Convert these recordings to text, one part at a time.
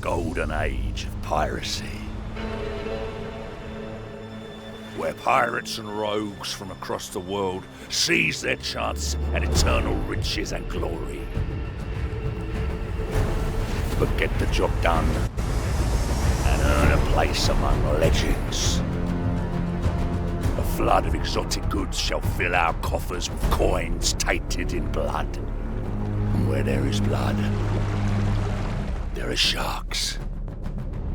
golden age of piracy, where pirates and rogues from across the world seize their chance at eternal riches and glory. But get the job done and earn a place among legends. A flood of exotic goods shall fill our coffers with coins tainted in blood. And where there is blood, there are sharks.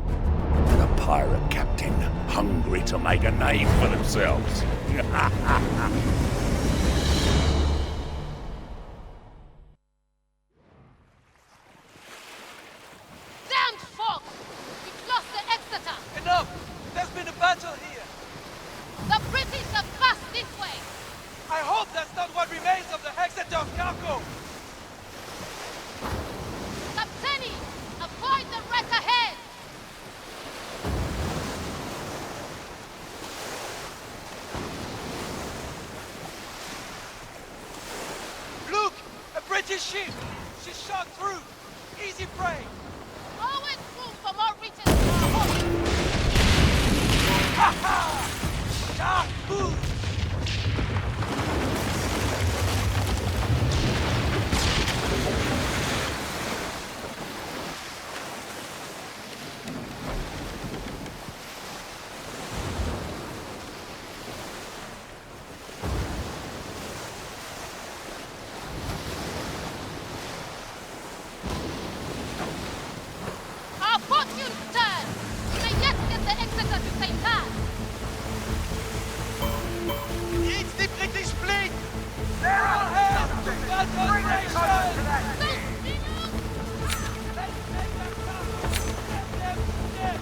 And a pirate captain hungry to make a name for themselves. Damned folk! We've lost the Exeter! Enough! There's been a battle here! The British have passed this way! I hope that's not what remains of the Exeter of GIOCO! Captaini! Avoid the wreck ahead! Look! A British ship! She's shot through! Easy prey! Always room for more riches in our home! Ha ha! Shark food! Our fortunes turn! We may yet get the Exeter to St. Anne! It's the British fleet! They're all here! Congratulations! Let's make them come! Let them get!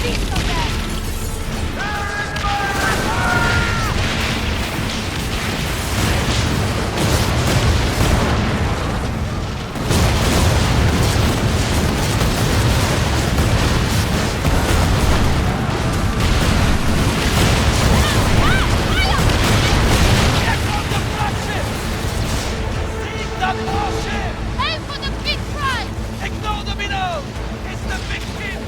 Feast on them! Get on the flagship! Seize that warship! Aim for the big prize! Ignore the minnow! It's the big ship!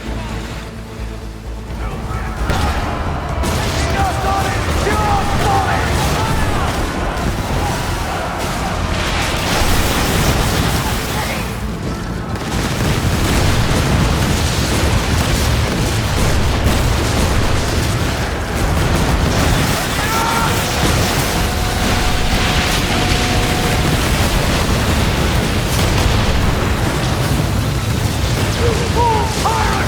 Pirates!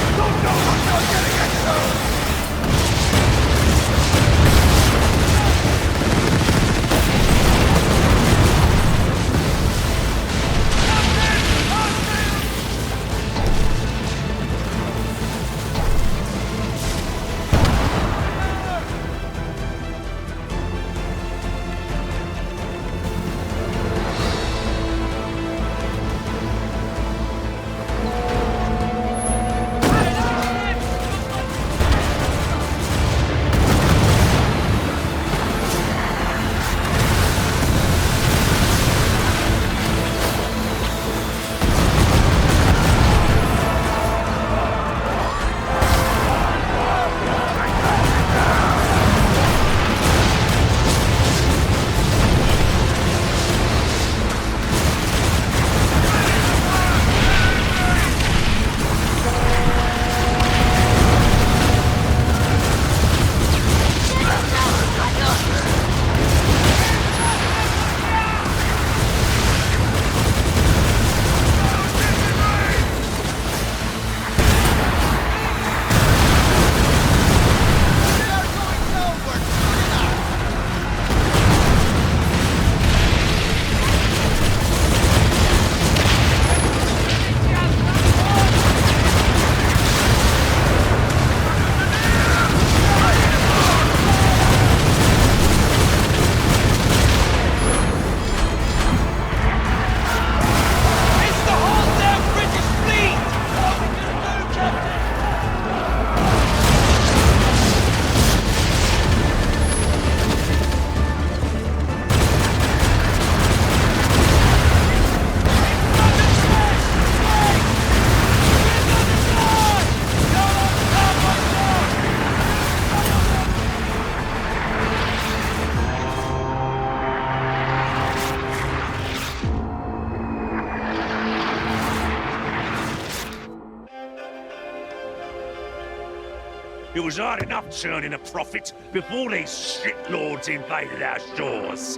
It was hard enough turning a profit before these shitlords invaded our shores.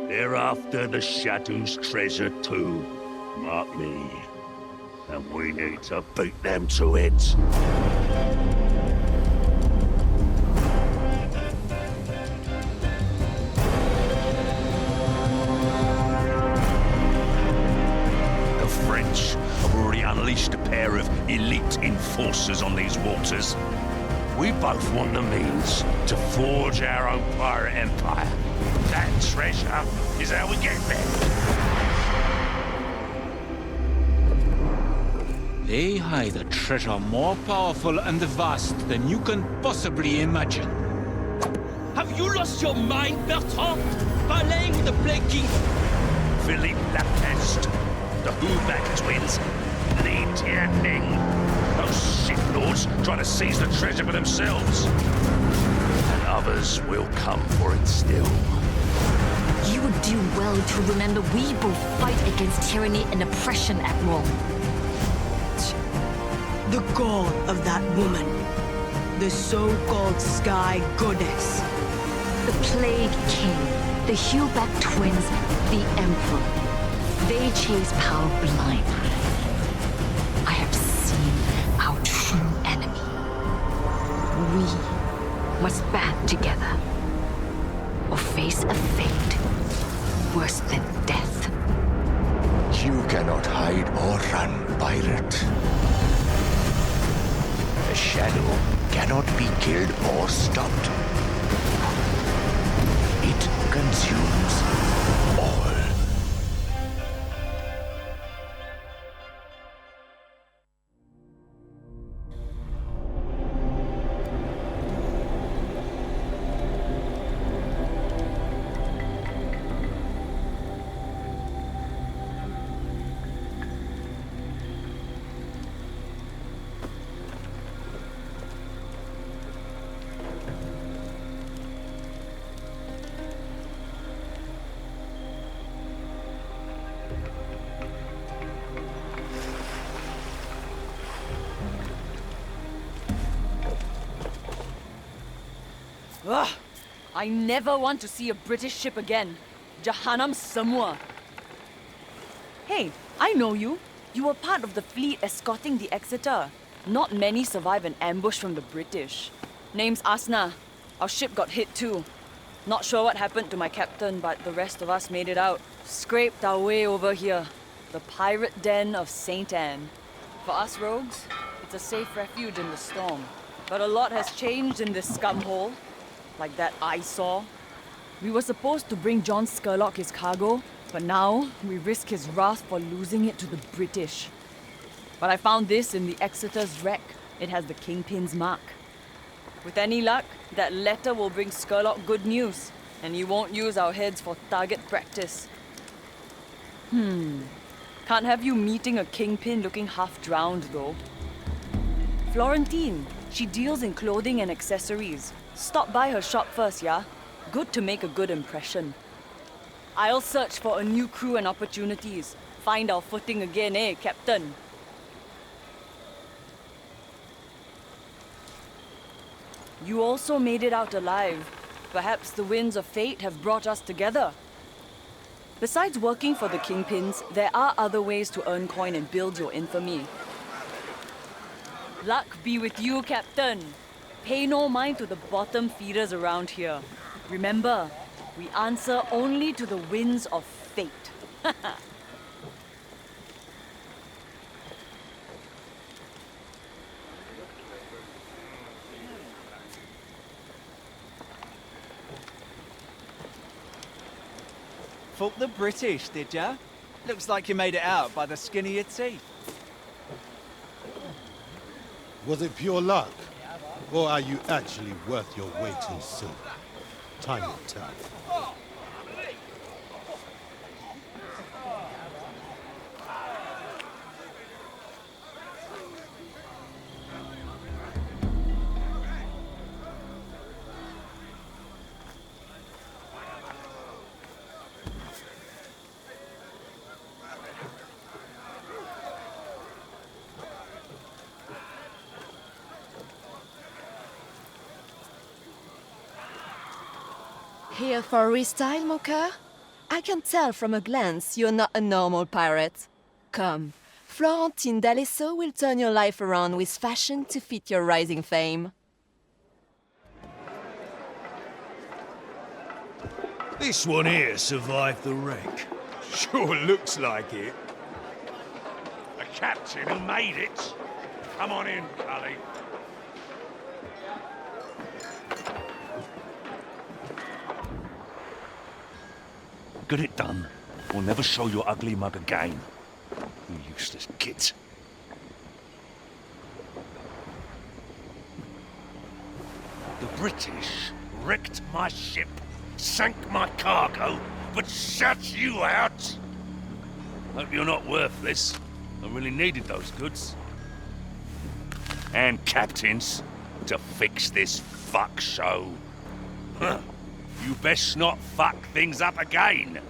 They're after the Shadow's treasure too, mark me. And we need to beat them to it. The French have already unleashed a pair of elite enforcers on these waters. We both want the means to forge our own pirate empire. That treasure is how we get there. They hide a treasure more powerful and vast than you can possibly imagine. Have you lost your mind, Bertrand? Parleying with the Plague King? Philippe Lapeste, the Huback twins, Li Tianming. Those shitlords trying to seize the treasure for themselves. And others will come for it still. You would do well to remember we both fight against tyranny and oppression, Admiral. The god of that woman. The so-called Sky Goddess. The Plague King, the Huback twins, the Emperor. They chase power blindly. I have seen our true enemy. We must band together or face a fate worse than death. You cannot hide or run, pirate. The shadow cannot be killed or stopped. It consumes all. Ugh! I never want to see a British ship again. Jahannam Samua. Hey, I know you. You were part of the fleet escorting the Exeter. Not many survive an ambush from the British. Name's Asna. Our ship got hit too. Not sure what happened to my captain, but the rest of us made it out. Scraped our way over here. The pirate den of St. Anne. For us rogues, it's a safe refuge in the storm. But a lot has changed in this scumhole. Like that I saw. We were supposed to bring John Scurlock his cargo, but now we risk his wrath for losing it to the British. But I found this in the Exeter's wreck. It has the Kingpin's mark. With any luck, that letter will bring Scurlock good news, and he won't use our heads for target practice. Can't have you meeting a Kingpin looking half drowned, though. Florentine, she deals in clothing and accessories. Stop by her shop first, yeah? Good to make a good impression. I'll search for a new crew and opportunities. Find our footing again, eh, Captain? You also made it out alive. Perhaps the winds of fate have brought us together. Besides working for the Kingpins, there are other ways to earn coin and build your infamy. Luck be with you, Captain. Pay no mind to the bottom feeders around here. Remember, we answer only to the winds of fate. Fought the British, did ya? Looks like you made it out by the skin of your teeth. Was it pure luck? Or are you actually worth your weight in silver? Time will tell. Here for a restyle, mon coeur? I can tell from a glance you're not a normal pirate. Come, Florentine d'Alesso will turn your life around with fashion to fit your rising fame. This one here survived the wreck. Sure looks like it. The captain who made it. Come on in, Cully. Get it done. We'll never show your ugly mug again. You useless git. The British wrecked my ship, sank my cargo, but shut you out. Hope you're not worthless. I really needed those goods. And captains to fix this fuck show. Huh. You best not fuck things up again,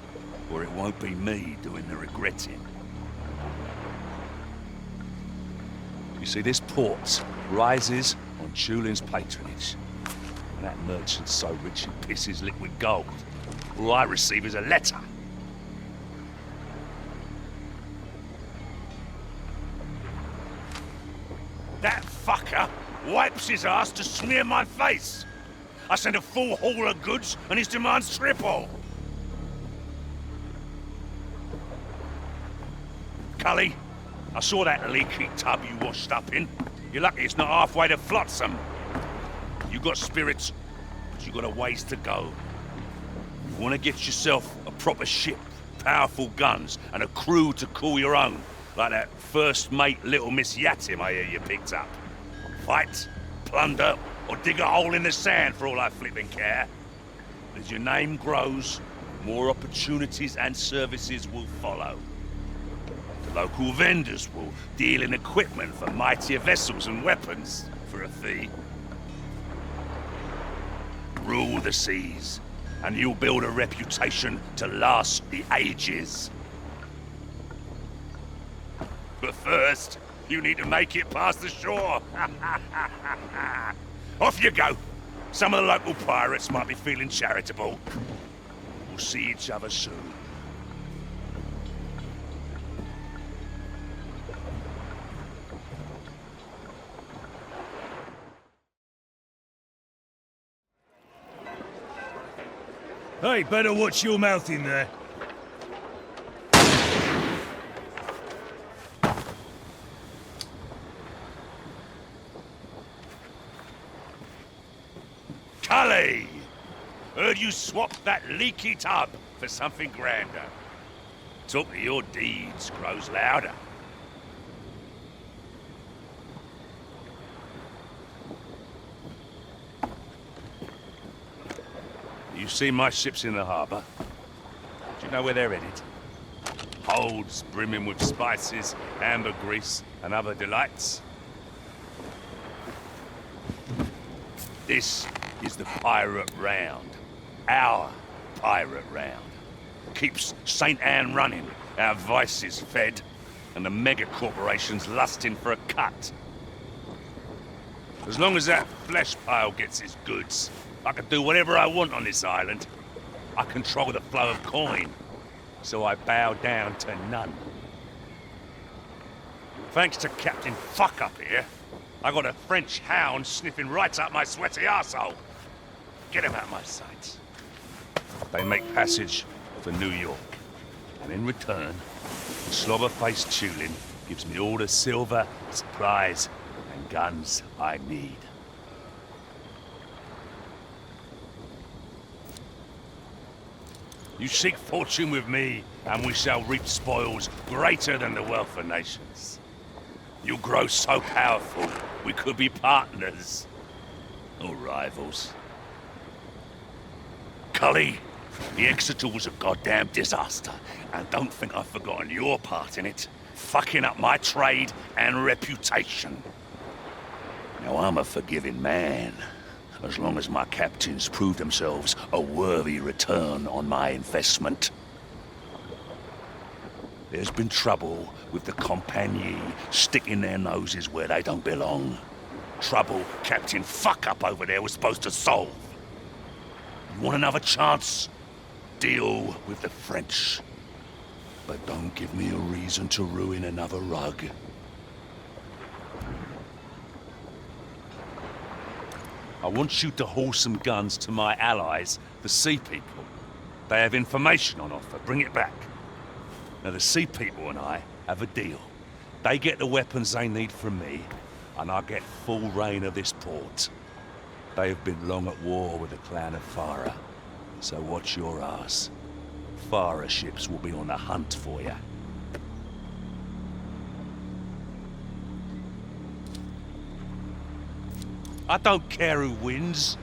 or it won't be me doing the regretting. You see, this port rises on Julian's patronage. And that merchant's so rich he pisses liquid gold. All I receive is a letter. That fucker wipes his ass to smear my face. I send a full haul of goods and his demands triple. Cully, I saw that leaky tub you washed up in. You're lucky it's not halfway to Flotsam. You got spirits, but you got a ways to go. You want to get yourself a proper ship, powerful guns, and a crew to call your own, like that first mate Little Miss Yatim I hear you picked up. Fight, plunder, or dig a hole in the sand for all I flipping care. As your name grows, more opportunities and services will follow. The local vendors will deal in equipment for mightier vessels and weapons for a fee. Rule the seas, and you'll build a reputation to last the ages. But first, you need to make it past the shore. Off you go. Some of the local pirates might be feeling charitable. We'll see each other soon. Hey, better watch your mouth in there. Cully! Heard you swapped that leaky tub for something grander. Talk of your deeds grows louder. You see my ships in the harbour? Do you know where they're headed? Holds brimming with spices, ambergris, and other delights. This is the pirate round. Our pirate round. Keeps St. Anne running, our vices fed, and the mega corporations lusting for a cut. As long as that flesh pile gets its goods, I can do whatever I want on this island. I control the flow of coin, so I bow down to none. Thanks to Captain Fuck up here, I got a French hound sniffing right up my sweaty arsehole. Get him out of my sight. They make passage for New York, and in return, the slobber-faced Tulin gives me all the silver, supplies, and guns I need. You seek fortune with me, and we shall reap spoils greater than the wealth of nations. You'll grow so powerful, we could be partners, or rivals. Cully, the Exeter was a goddamn disaster, and don't think I've forgotten your part in it, fucking up my trade and reputation. Now I'm a forgiving man, as long as my captains prove themselves a worthy return on my investment. There's been trouble with the compagnie sticking their noses where they don't belong. Trouble Captain Fuck-Up over there was supposed to solve. You want another chance? Deal with the French. But don't give me a reason to ruin another rug. I want you to haul some guns to my allies, the Sea People. They have information on offer. Bring it back. Now, the Sea People and I have a deal. They get the weapons they need from me, and I get full reign of this port. They have been long at war with the clan of Farah, so watch your ass. Farah ships will be on the hunt for you. I don't care who wins.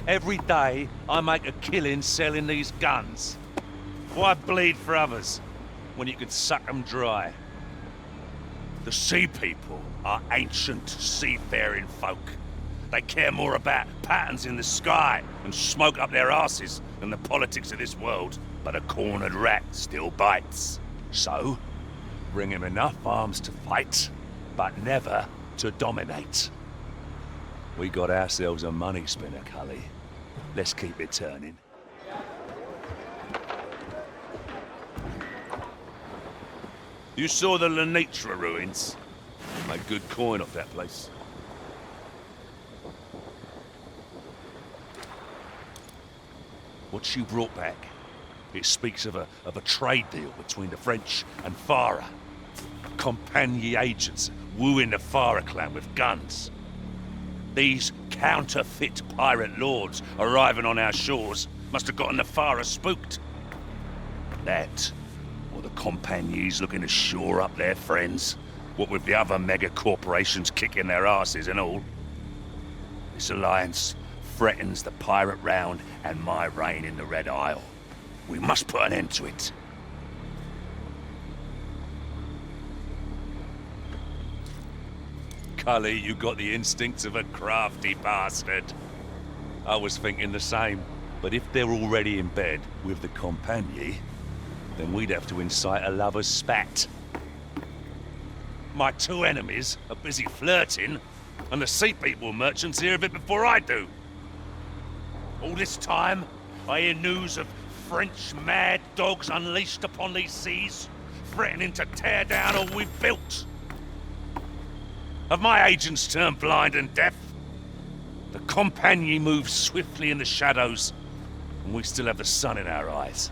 Every day, I make a killing selling these guns. Why bleed for others when you can suck them dry? The Sea People are ancient seafaring folk. They care more about patterns in the sky and smoke up their asses than the politics of this world. But a cornered rat still bites. So, bring him enough arms to fight, but never to dominate. We got ourselves a money spinner, Cully. Let's keep it turning. You saw the Lenitra ruins? Made good coin off that place. What you brought back, it speaks of a trade deal between the French and Farah. Compagnie agents wooing the Farah clan with guns. These counterfeit pirate lords arriving on our shores must have gotten the Farah spooked. That, or the compagnies looking to shore up their friends, what with the other mega corporations kicking their asses and all. This alliance threatens the pirate round and my reign in the Red Isle. We must put an end to it. Cully, you got the instincts of a crafty bastard. I was thinking the same, but if they're already in bed with the compagnie, then we'd have to incite a lover's spat. My two enemies are busy flirting, and the Sea People merchants hear of it before I do. All this time, I hear news of French mad dogs unleashed upon these seas, threatening to tear down all we've built. Have my agents turned blind and deaf? The compagnie moves swiftly in the shadows, and we still have the sun in our eyes.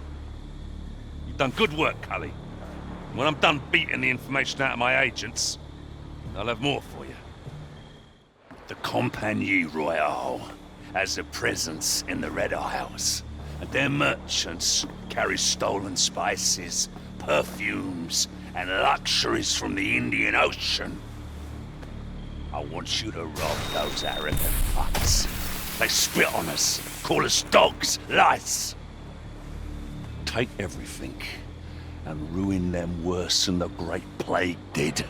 You've done good work, Cully. When I'm done beating the information out of my agents, I'll have more for you. The Compagnie Royale has a presence in the Red Isles, and their merchants carry stolen spices, perfumes, and luxuries from the Indian Ocean. I want you to rob those arrogant fucks. They spit on us, call us dogs, lice. Take everything and ruin them worse than the Great Plague did.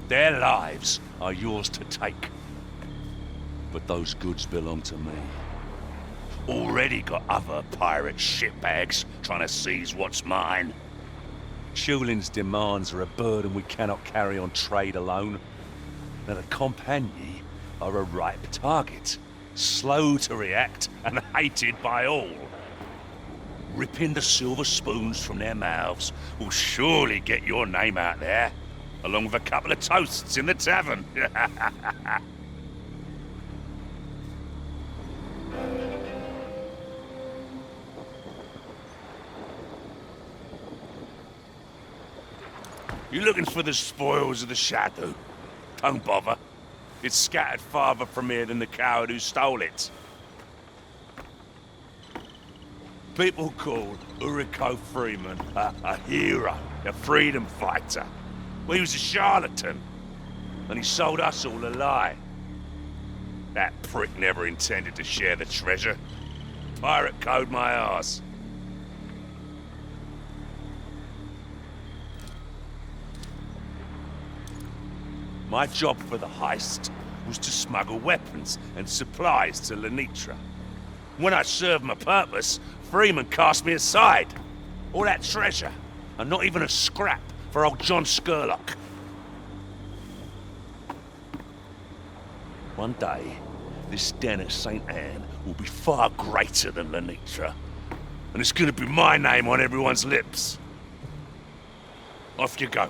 Their lives are yours to take. But those goods belong to me. Already got other pirate shitbags trying to seize what's mine. Shulin's demands are a burden we cannot carry on trade alone. Now the compagnie are a ripe target, slow to react and hated by all. Ripping the silver spoons from their mouths will surely get your name out there, along with a couple of toasts in the tavern. You looking for the spoils of the Shadow? Don't bother. It's scattered farther from here than the coward who stole it. People call Ulrico Freeman a hero, a freedom fighter. Well, he was a charlatan, and he sold us all a lie. That prick never intended to share the treasure. Pirate code my arse. My job for the heist was to smuggle weapons and supplies to Lenitra. When I served my purpose, Freeman cast me aside. All that treasure, and not even a scrap for old John Skurlock. One day, this den at St. Anne will be far greater than Lenitra, and it's gonna be my name on everyone's lips. Off you go.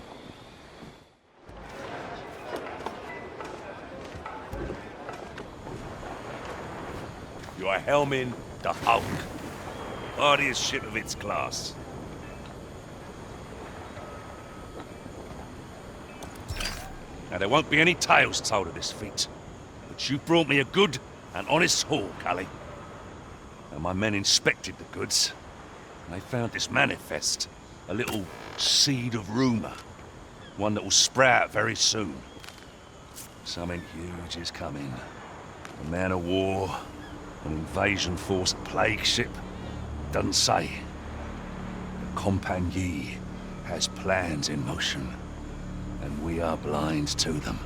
You are helming the Hulk, hardiest ship of its class. Now, there won't be any tales told of this feat, but you brought me a good and honest haul, Cully. And my men inspected the goods, and they found this manifest, a little seed of rumour, one that will sprout very soon. Something huge is coming. A man of war, an invasion force, a plague ship, doesn't say. The Compagnie has plans in motion, and we are blind to them.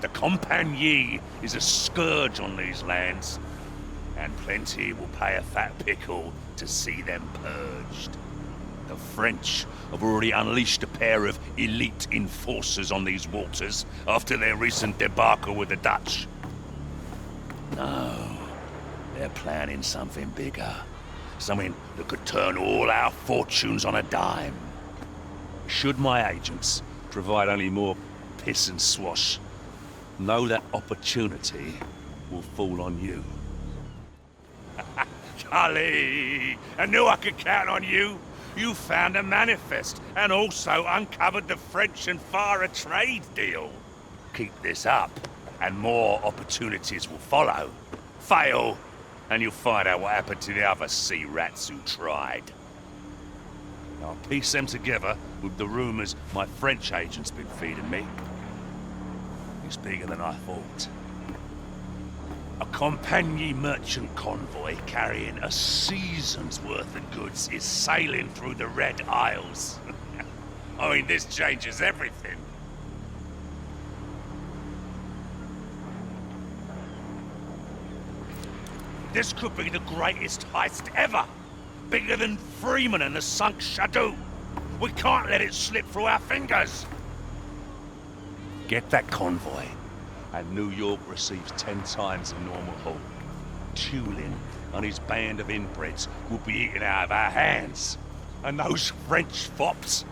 The Compagnie is a scourge on these lands, and plenty will pay a fat pickle to see them purged. The French have already unleashed a pair of elite enforcers on these waters after their recent debacle with the Dutch. No, they're planning something bigger. Something that could turn all our fortunes on a dime. Should my agents provide only more piss and swash, know that opportunity will fall on you. Cully, I knew I could count on you. You found a manifest and also uncovered the French and Far trade deal. Keep this up, and more opportunities will follow. Fail, and you'll find out what happened to the other sea rats who tried. I'll piece them together with the rumors my French agent's been feeding me. It's bigger than I thought. A Compagnie merchant convoy carrying a season's worth of goods is sailing through the Red Isles. I mean, this changes everything. This could be the greatest heist ever. Bigger than Freeman and the sunk Shadow. We can't let it slip through our fingers. Get that convoy, and New York receives 10 times the normal haul. Tulin and his band of inbreds will be eaten out of our hands. And those French fops,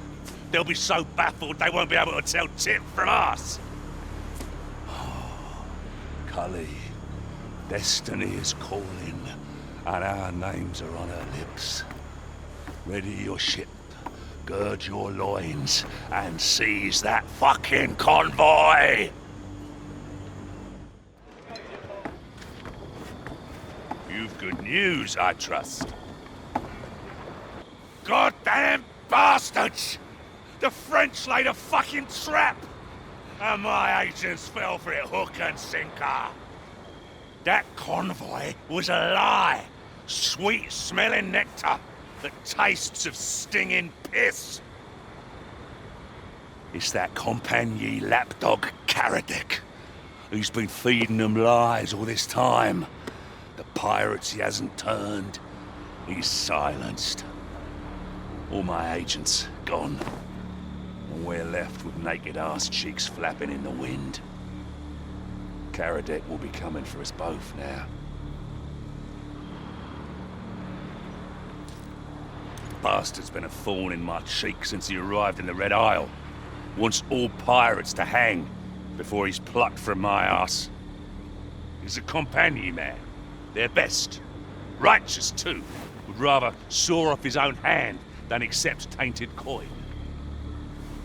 they'll be so baffled they won't be able to tell tit from us. Oh, Cully, destiny is calling, and our names are on her lips. Ready your ship, gird your loins, and seize that fucking convoy! You've good news, I trust. Goddamn bastards! The French laid a fucking trap! And my agents fell for it hook and sinker. That convoy was a lie. Sweet-smelling nectar that tastes of stinging piss. It's that Compagnie lapdog Karadec who's been feeding them lies all this time. The pirates he hasn't turned, he's silenced. All my agents gone, and we're left with naked ass cheeks flapping in the wind. Karadec will be coming for us both now. Bastard's been a thorn in my cheek since he arrived in the Red Isle. Wants all pirates to hang before he's plucked from my ass. He's a Compagnie man. Their best. Righteous, too. Would rather saw off his own hand than accept tainted coin.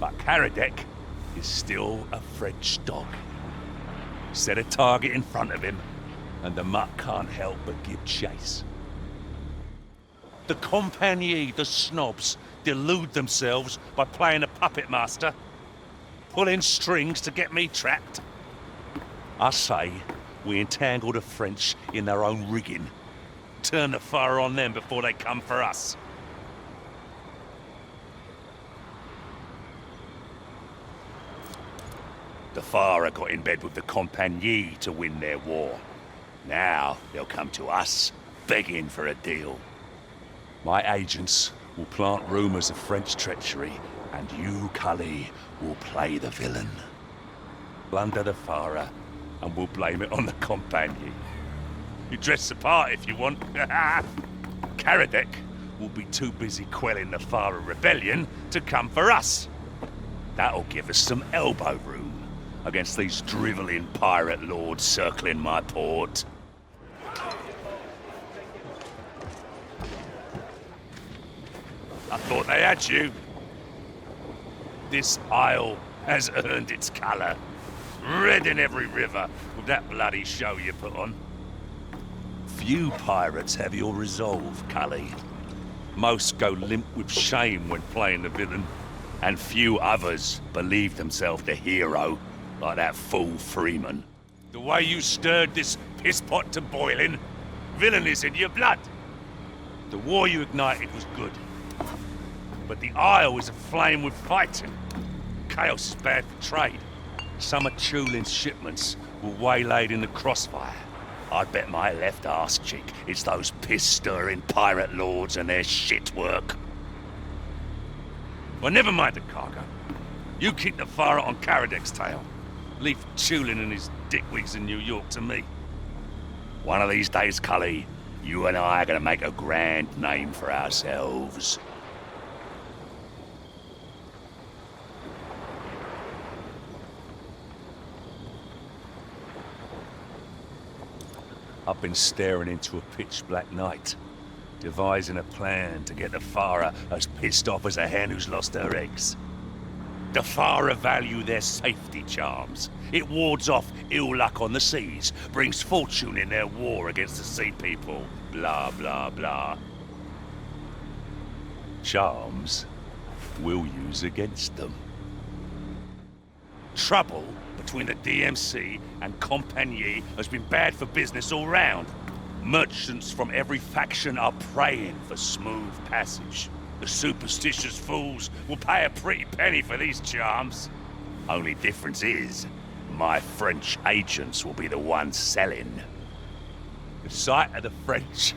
But Karadec is still a French dog. Set a target in front of him, and the mutt can't help but give chase. The Compagnie, the snobs, delude themselves by playing a puppet master, pulling strings to get me trapped. I say we entangle the French in their own rigging. Turn the fire on them before they come for us. The Fara got in bed with the Compagnie to win their war. Now they'll come to us begging for a deal. My agents will plant rumours of French treachery, and you, Cully, will play the villain. Plunder the Farah, and we'll blame it on the companion. You dress the part if you want. Karadec will be too busy quelling the Farah rebellion to come for us. That'll give us some elbow room against these drivelling pirate lords circling my port. I thought they had you. This isle has earned its colour. Red in every river with that bloody show you put on. Few pirates have your resolve, Cully. Most go limp with shame when playing the villain, and few others believe themselves the hero, like that fool Freeman. The way you stirred this piss pot to boiling, villain is in your blood. The war you ignited was good, but the Isle is aflame with fighting. Chaos is bad for trade. Some of Chulin's shipments were waylaid in the crossfire. I bet my left arse cheek it's those piss-stirring pirate lords and their shit work. Well, never mind the cargo. You keep the Farah on Karadec's tail. Leave Chulin and his dickwigs in New York to me. One of these days, Cully, you and I are gonna make a grand name for ourselves. I've been staring into a pitch-black night, devising a plan to get the Farah as pissed off as a hen who's lost her eggs. The Farah value their safety charms. It wards off ill luck on the seas, brings fortune in their war against the sea people, blah, blah, blah. Charms we'll use against them. Trouble between the DMC and Compagnie has been bad for business all round. Merchants from every faction are praying for smooth passage. The superstitious fools will pay a pretty penny for these charms. Only difference is, my French agents will be the ones selling. The sight of the French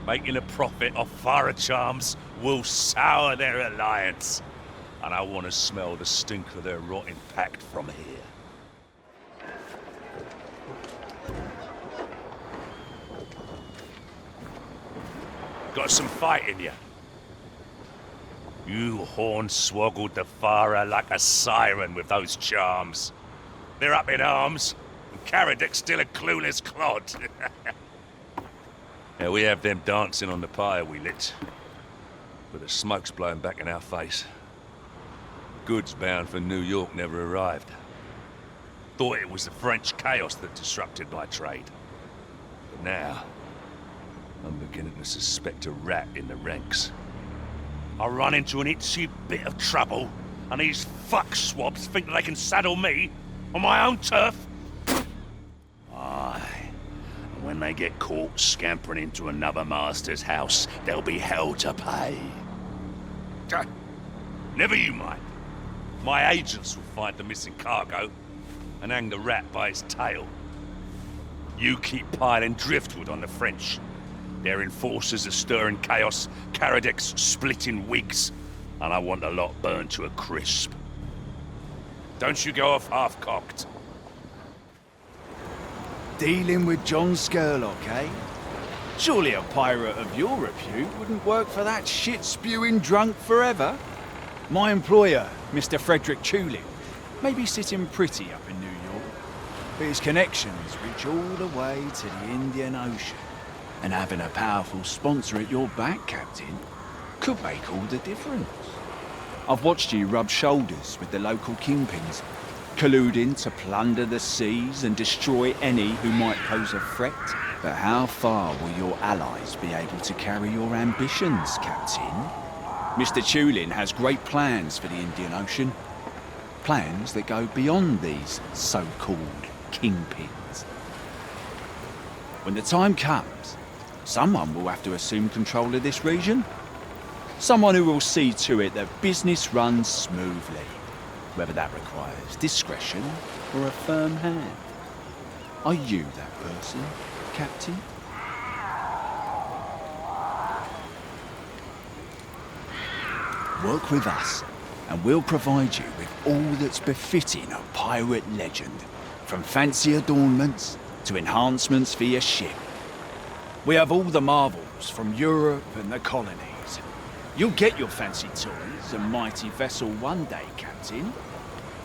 making a profit off Farah charms will sour their alliance. And I want to smell the stink of their rotting pact from here. Got some fight in you. You hornswoggled the Farah like a siren with those charms. They're up in arms, and Karadec's still a clueless clod. Now we have them dancing on the pyre we lit, but the smoke's blowing back in our face. Goods bound for New York never arrived. Thought it was the French chaos that disrupted my trade. But now, I'm beginning to suspect a rat in the ranks. I run into an itchy bit of trouble, and these fuck swabs think they can saddle me on my own turf. Aye, and when they get caught scampering into another master's house, there'll be hell to pay. Never you mind. My agents will find the missing cargo and hang the rat by its tail. You keep piling driftwood on the French. Their enforcers are stirring chaos, Karadec's splitting wigs, and I want the lot burned to a crisp. Don't you go off half-cocked. Dealing with John Scurlock, eh? Surely a pirate of your repute wouldn't work for that shit-spewing drunk forever. My employer, Mr. Frederick Chulin, may be sitting pretty up in New York, but his connections reach all the way to the Indian Ocean. And having a powerful sponsor at your back, Captain, could make all the difference. I've watched you rub shoulders with the local kingpins, colluding to plunder the seas and destroy any who might pose a threat. But how far will your allies be able to carry your ambitions, Captain? Mr. Chulin has great plans for the Indian Ocean. Plans that go beyond these so-called kingpins. When the time comes, someone will have to assume control of this region. Someone who will see to it that business runs smoothly, whether that requires discretion or a firm hand. Are you that person, Captain? Work with us, and we'll provide you with all that's befitting a pirate legend, from fancy adornments to enhancements for your ship. We have all the marvels from Europe and the colonies. You'll get your fancy toys and mighty vessel one day, Captain.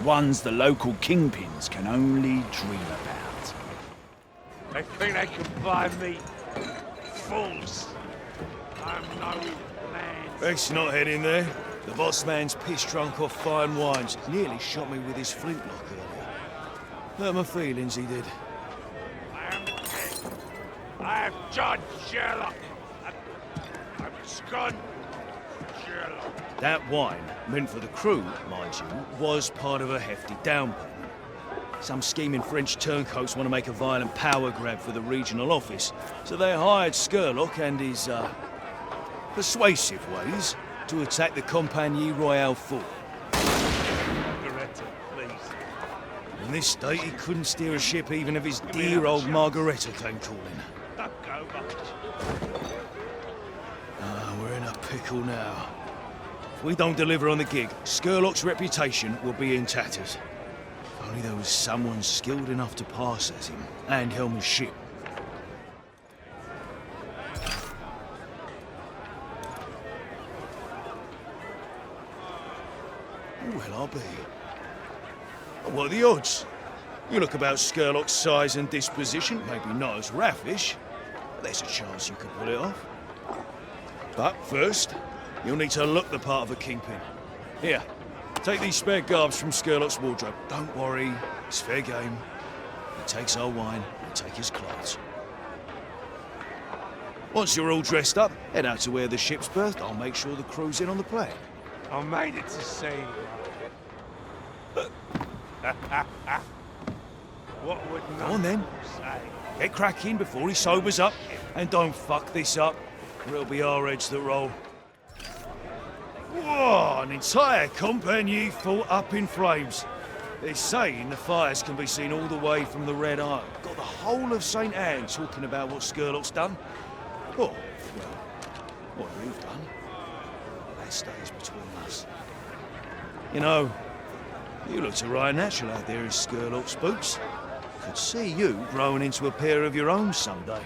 Ones the local kingpins can only dream about. They think they can buy me. Fools. I'm no man. Let's not head in there. The boss man's piss drunk off fine wines. Nearly shot me with his flintlock earlier. Hurt my feelings, he did. I am John Sherlock. I'm Scott Sherlock. That wine, meant for the crew, mind you, was part of a hefty down payment. Some scheming French turncoats want to make a violent power grab for the regional office, so they hired Sherlock and his, persuasive ways to attack the Compagnie Royale fort. Margareta, please. In this state, he couldn't steer a ship even if his dear old Margareta came calling. Go, We're in a pickle now. If we don't deliver on the gig, Sherlock's reputation will be in tatters. If only there was someone skilled enough to pass as him and helm his ship. Well, I'll be. What are the odds? You look about Sherlock's size and disposition, maybe not as raffish, but there's a chance you could pull it off. But first, you'll need to look the part of a kingpin. Here, take these spare garbs from Sherlock's wardrobe. Don't worry, it's fair game. He takes our wine, we take his clothes. Once you're all dressed up, head out to where the ship's berthed. I'll make sure the crew's in on the plane. I made it to see you. What would Go on then. say? Get cracking before he sobers up, and don't fuck this up, or it'll be our heads that roll. Whoa, an entire compagnie full up in flames. They're saying the fires can be seen all the way from the Red Isle. Got the whole of St. Anne talking about what Sherlock's done. Oh, well, what you've done, that stays between us. You know, you looked a right natural out there in Sherlock's boots. Could see you growing into a pair of your own someday.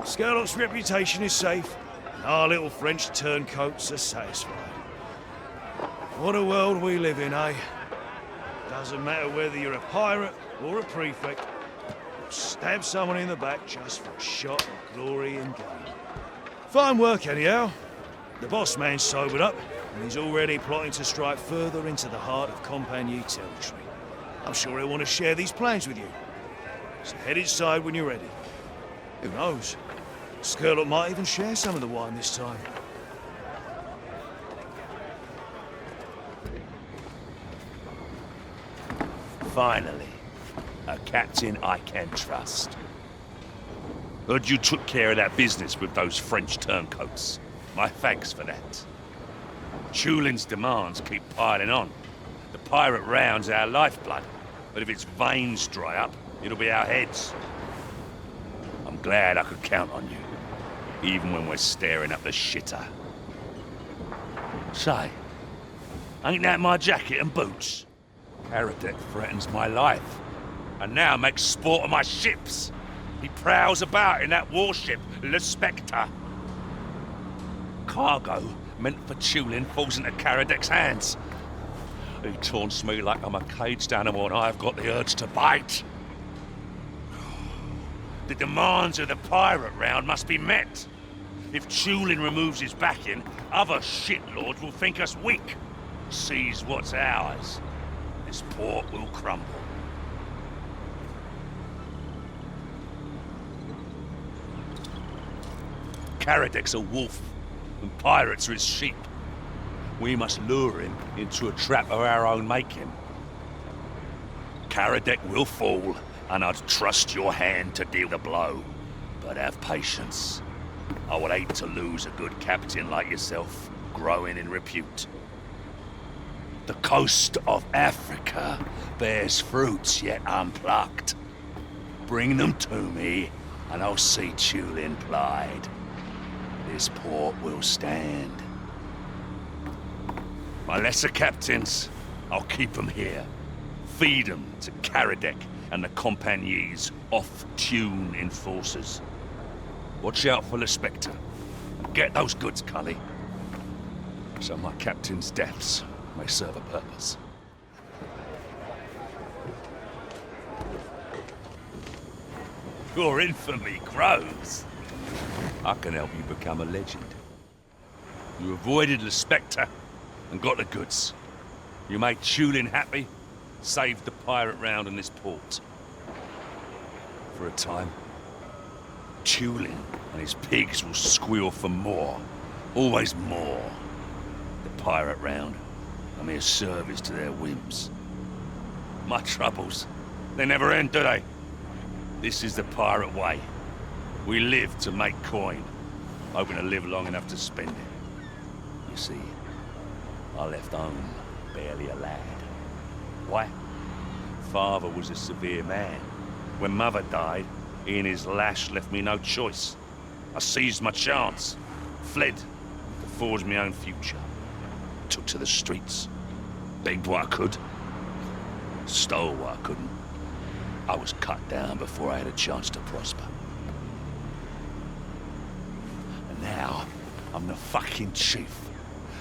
Sherlock's reputation is safe, and our little French turncoats are satisfied. What a world we live in, eh? Doesn't matter whether you're a pirate or a prefect. You'll stab someone in the back just for a shot of glory and gain. Fine work, anyhow. The boss man's sobered up, and he's already plotting to strike further into the heart of Compagnie territory. I'm sure he'll want to share these plans with you. So head inside when you're ready. Who knows? Sherlock might even share some of the wine this time. Finally, a captain I can trust. Heard you took care of that business with those French turncoats. My thanks for that. Chulin's demands keep piling on. The pirate round's our lifeblood, but if its veins dry up, it'll be our heads. I'm glad I could count on you, even when we're staring up the shitter. Say, ain't that my jacket and boots? Caradec threatens my life, and now makes sport of my ships. He prowls about in that warship, Le Spectre. Cargo meant for Chulin falls into Caradec's hands. He taunts me like I'm a caged animal and I've got the urge to bite. The demands of the pirate round must be met. If Chulin removes his backing, other shitlords will think us weak. Seize what's ours. This port will crumble. Caradec's a wolf, and pirates are his sheep. We must lure him into a trap of our own making. Caradec will fall, and I'd trust your hand to deal the blow. But have patience. I would hate to lose a good captain like yourself, growing in repute. The coast of Africa bears fruits yet unplucked. Bring them to me, and I'll see Chulin plied. This port will stand. My lesser captains, I'll keep them here. Feed them to Karadec and the Compagnie's off-tune enforcers. Watch out for the Spectre. And get those goods, Cully. So my captain's deaths may serve a purpose. Your infamy grows. I can help you become a legend. You avoided the Spectre and got the goods. You made Tulin happy, saved the pirate round in this port. For a time, Tulin and his pigs will squeal for more. Always more. The pirate round, a mere service to their whims. My troubles, they never end, do they? This is the pirate way. We live to make coin, hoping to live long enough to spend it. You see, I left home barely a lad. Why? Father was a severe man. When Mother died, he and his lash left me no choice. I seized my chance, fled to forge my own future. Took to the streets, begged what I could, stole what I couldn't. I was cut down before I had a chance to prosper. And now, I'm the fucking chief.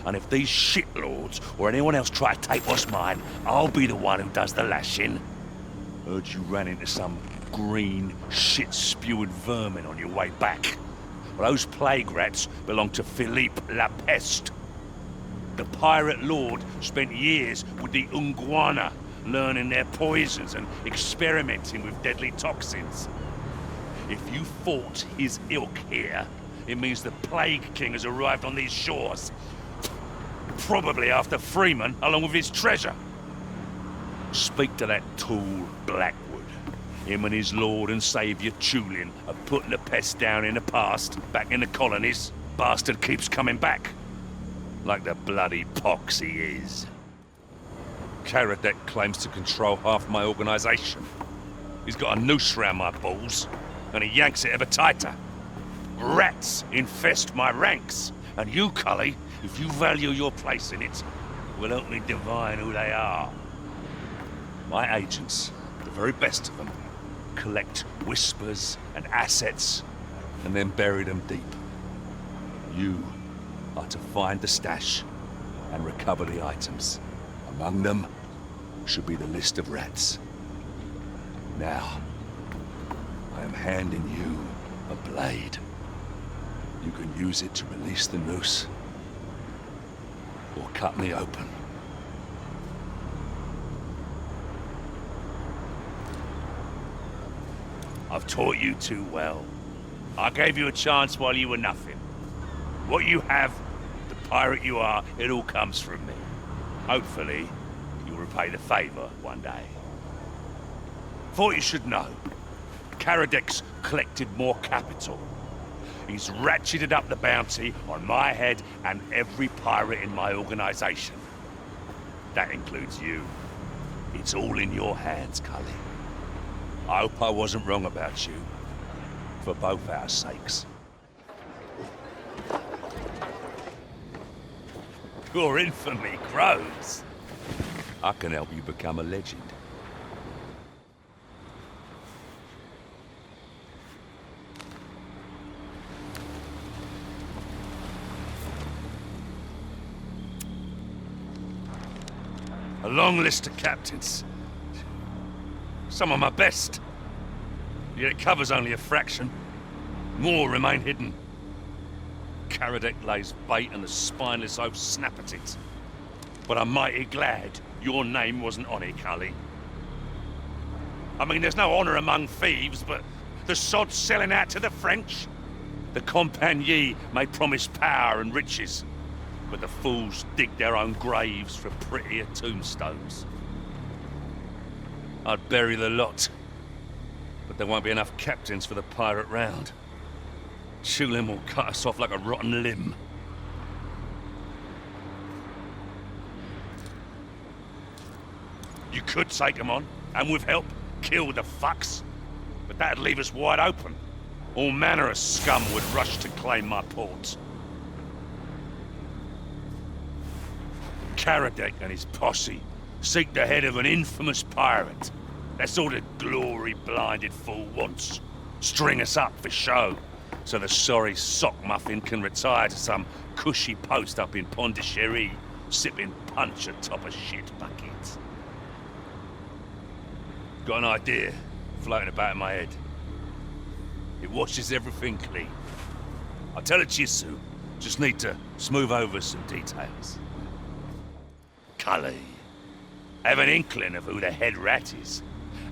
And if these shitlords or anyone else try to take what's mine, I'll be the one who does the lashing. Heard you ran into some green, shit-spewing vermin on your way back. Well, those plague rats belong to Philippe La Peste. The pirate lord spent years with the Ungwana, learning their poisons and experimenting with deadly toxins. If you fought his ilk here, it means the Plague King has arrived on these shores. Probably after Freeman, along with his treasure. Speak to that tool, Blackwood. Him and his lord and saviour, Tulin, have put the pest down in the past, back in the colonies. Bastard keeps coming back. Like the bloody pox he is. Karadec claims to control half my organisation. He's got a noose round my balls, and he yanks it ever tighter. Rats infest my ranks, and you, Cully, if you value your place in it, will help me divine who they are. My agents, the very best of them, collect whispers and assets, and then bury them deep. You are to find the stash and recover the items. Among them should be the list of rats. Now, I am handing you a blade. You can use it to release the noose, or cut me open. I've taught you too well. I gave you a chance while you were nothing. What you have, the pirate you are, it all comes from me. Hopefully, you'll repay the favor one day. Thought you should know. Karadec's collected more capital. He's ratcheted up the bounty on my head and every pirate in my organization. That includes you. It's all in your hands, Cully. I hope I wasn't wrong about you. For both our sakes. Your infamy grows. I can help you become a legend. A long list of captains. Some of my best. Yet it covers only a fraction. More remain hidden. Karadec lays bait and the spineless oafs snap at it. But I'm mighty glad your name wasn't on it, Cully. I mean, there's no honor among thieves, but the sod's selling out to the French. The Compagnie may promise power and riches, but the fools dig their own graves for prettier tombstones. I'd bury the lot, but there won't be enough captains for the pirate round. Tulin will cut us off like a rotten limb. You could take them on, and with help, kill the fucks. But that'd leave us wide open. All manner of scum would rush to claim my port. Karadec and his posse seek the head of an infamous pirate. That's all the glory-blinded fool wants. String us up for show, so the sorry sock muffin can retire to some cushy post up in Pondichéry, sipping punch atop a shit bucket. Got an idea floating about in my head. It washes everything clean. I'll tell it to you soon. Just need to smooth over some details. Cully, I have an inkling of who the head rat is,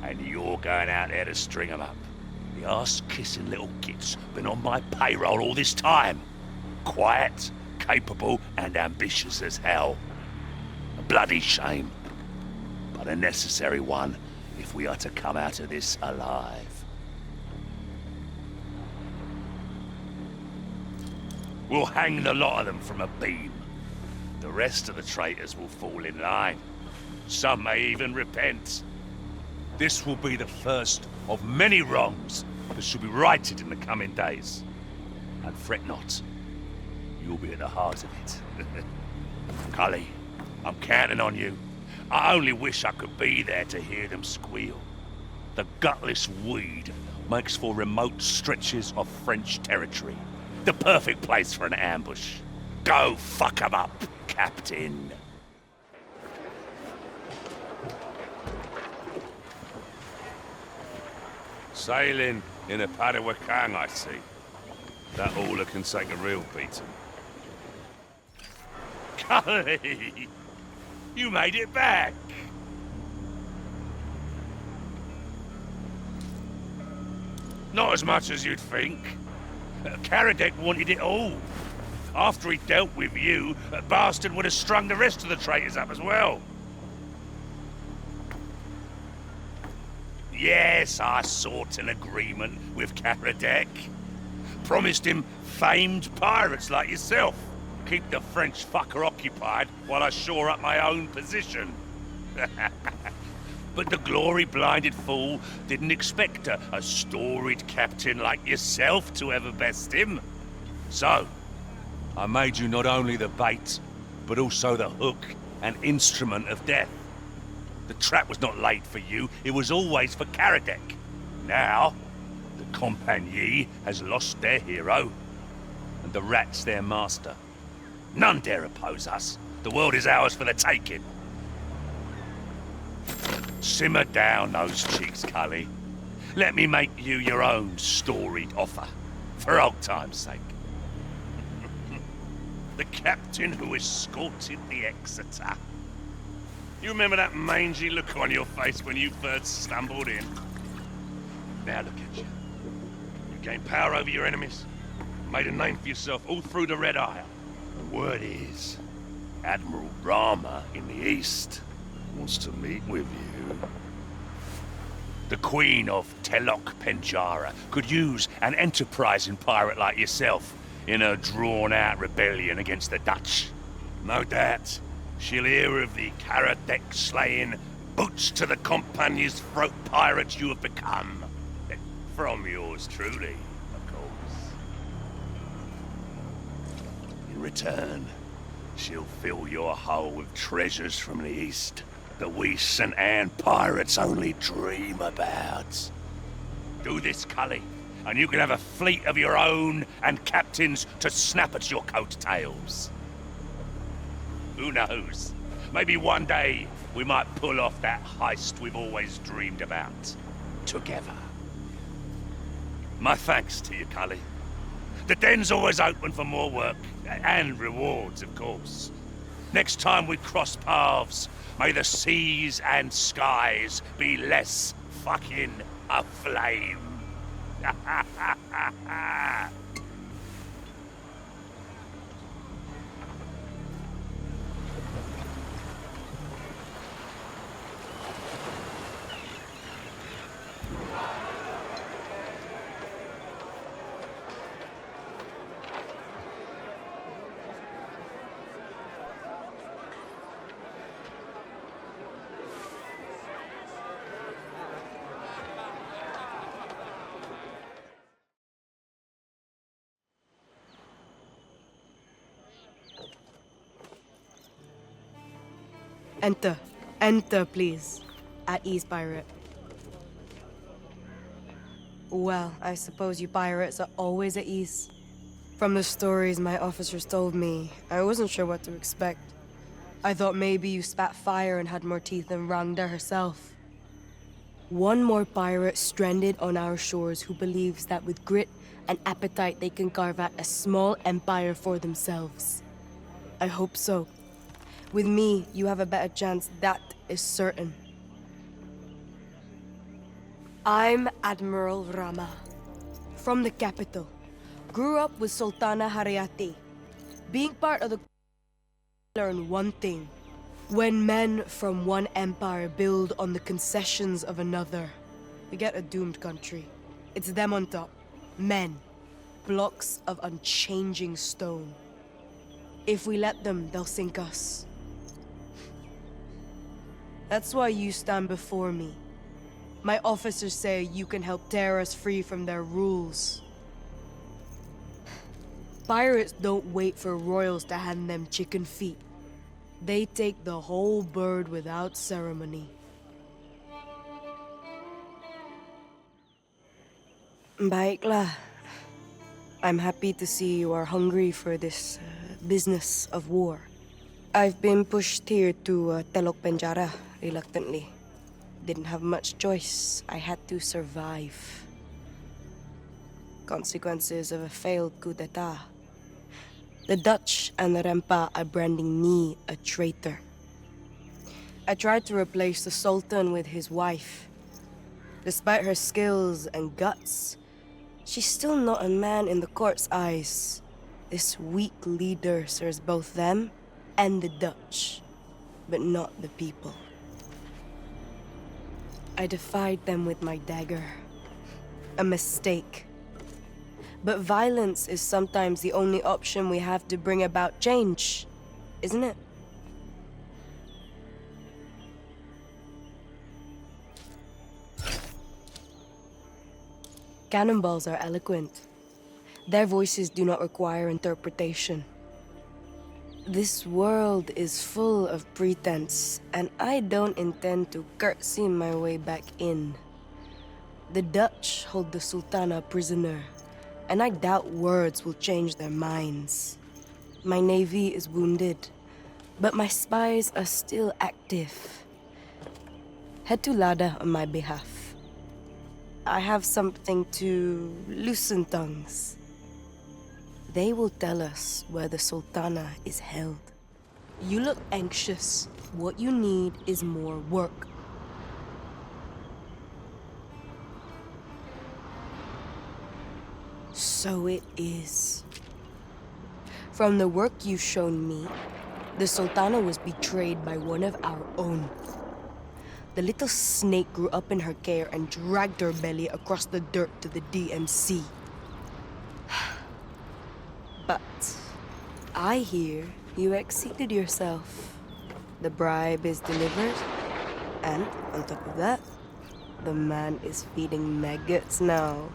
and you're going out there to string him up. The ass-kissing little git's been on my payroll all this time. Quiet, capable, and ambitious as hell. A bloody shame, but a necessary one if we are to come out of this alive. We'll hang the lot of them from a beam. The rest of the traitors will fall in line. Some may even repent. This will be the first of many wrongs that shall be righted in the coming days. And fret not, you'll be at the heart of it. Cully, I'm counting on you. I only wish I could be there to hear them squeal. The gutless weed makes for remote stretches of French territory. The perfect place for an ambush. Go fuck 'em up, Captain. Sailing in a Padawakang, I see. That hauler can take a real beating. Cully! You made it back! Not as much as you'd think. Karadec wanted it all. After he dealt with you, that bastard would have strung the rest of the traitors up as well. Yes, I sought an agreement with Karadec. Promised him famed pirates like yourself. Keep the French fucker occupied while I shore up my own position. But the glory-blinded fool didn't expect a storied captain like yourself to ever best him. So, I made you not only the bait, but also the hook and instrument of death. The trap was not laid for you, it was always for Karadec. Now, the Compagnie has lost their hero, and the rat's their master. None dare oppose us. The world is ours for the taking. Simmer down those cheeks, Cully. Let me make you your own storied offer, for old time's sake. The captain who escorted the Exeter. You remember that mangy look on your face when you first stumbled in? Now look at you. You gained power over your enemies, made a name for yourself all through the Red Isle. The word is, Admiral Rama in the east wants to meet with you. The Queen of Telok Penjara could use an enterprising pirate like yourself in a drawn-out rebellion against the Dutch. No doubt, she'll hear of the Karadec-slaying, boots-to-the-compagnie's throat pirate you have become. From yours truly, of course. In return, she'll fill your hull with treasures from the east that we St. Anne pirates only dream about. Do this, Cully, and you can have a fleet of your own and captains to snap at your coattails. Who knows? Maybe one day we might pull off that heist we've always dreamed about. Together. My thanks to you, Cully. The den's always open for more work, and rewards, of course. Next time we cross paths, may the seas and skies be less fucking aflame. Enter. Enter, please. At ease, pirate. Well, I suppose you pirates are always at ease. From the stories my officers told me, I wasn't sure what to expect. I thought maybe you spat fire and had more teeth than Rangda herself. One more pirate stranded on our shores who believes that with grit and appetite they can carve out a small empire for themselves. I hope so. With me, you have a better chance, that is certain. I'm Admiral Rama, from the capital. Grew up with Sultana Haryati. Being part of the learn one thing. When men from one empire build on the concessions of another, we get a doomed country. It's them on top. Men. Blocks of unchanging stone. If we let them, they'll sink us. That's why you stand before me. My officers say you can help tear us free from their rules. Pirates don't wait for royals to hand them chicken feet. They take the whole bird without ceremony. Baiklah. I'm happy to see you are hungry for this business of war. I've been pushed here to Telok Penjara, reluctantly. Didn't have much choice. I had to survive. Consequences of a failed coup d'etat. The Dutch and the Rempa are branding me a traitor. I tried to replace the Sultan with his wife. Despite her skills and guts, she's still not a man in the court's eyes. This weak leader serves both them and the Dutch, but not the people. I defied them with my dagger. A mistake. But violence is sometimes the only option we have to bring about change, isn't it? Cannonballs are eloquent. Their voices do not require interpretation. This world is full of pretense, and I don't intend to curtsy my way back in. The Dutch hold the Sultana prisoner, and I doubt words will change their minds. My navy is wounded, but my spies are still active. Head to Lada on my behalf. I have something to loosen tongues. They will tell us where the Sultana is held. You look anxious. What you need is more work. So it is. From the work you've shown me, the Sultana was betrayed by one of our own. The little snake grew up in her care and dragged her belly across the dirt to the DMC. But I hear you exceeded yourself. The bribe is delivered, and on top of that, the man is feeding maggots now.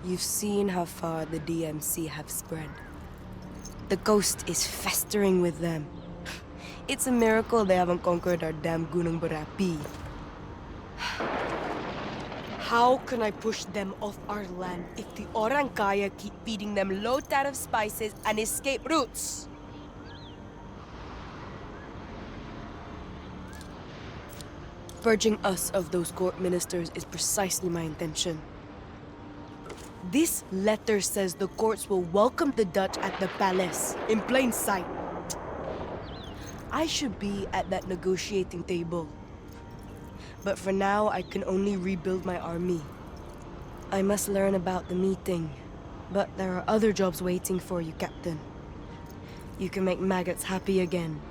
You've seen how far the DMC have spread. The coast is festering with them. It's a miracle they haven't conquered our damn Gunung Berapi. How can I push them off our land if the Orang Kaya keep feeding them low-tariff spices and escape routes? Purging us of those court ministers is precisely my intention. This letter says the courts will welcome the Dutch at the palace, in plain sight. I should be at that negotiating table. But for now, I can only rebuild my army. I must learn about the meeting. But there are other jobs waiting for you, Captain. You can make maggots happy again.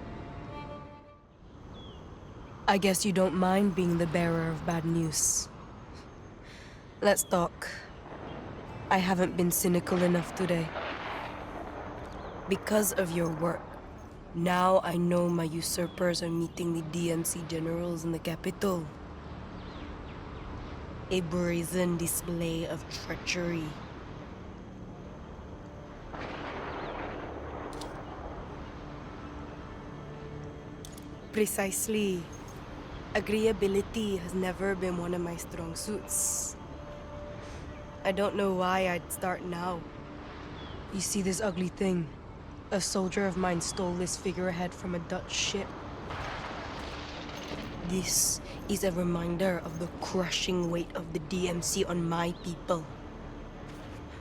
I guess you don't mind being the bearer of bad news. Let's talk. I haven't been cynical enough today. Because of your work, now I know my usurpers are meeting the DMC generals in the capital. A brazen display of treachery. Precisely. Agreeability has never been one of my strong suits. I don't know why I'd start now. You see this ugly thing? A soldier of mine stole this figurehead from a Dutch ship. This is a reminder of the crushing weight of the DMC on my people.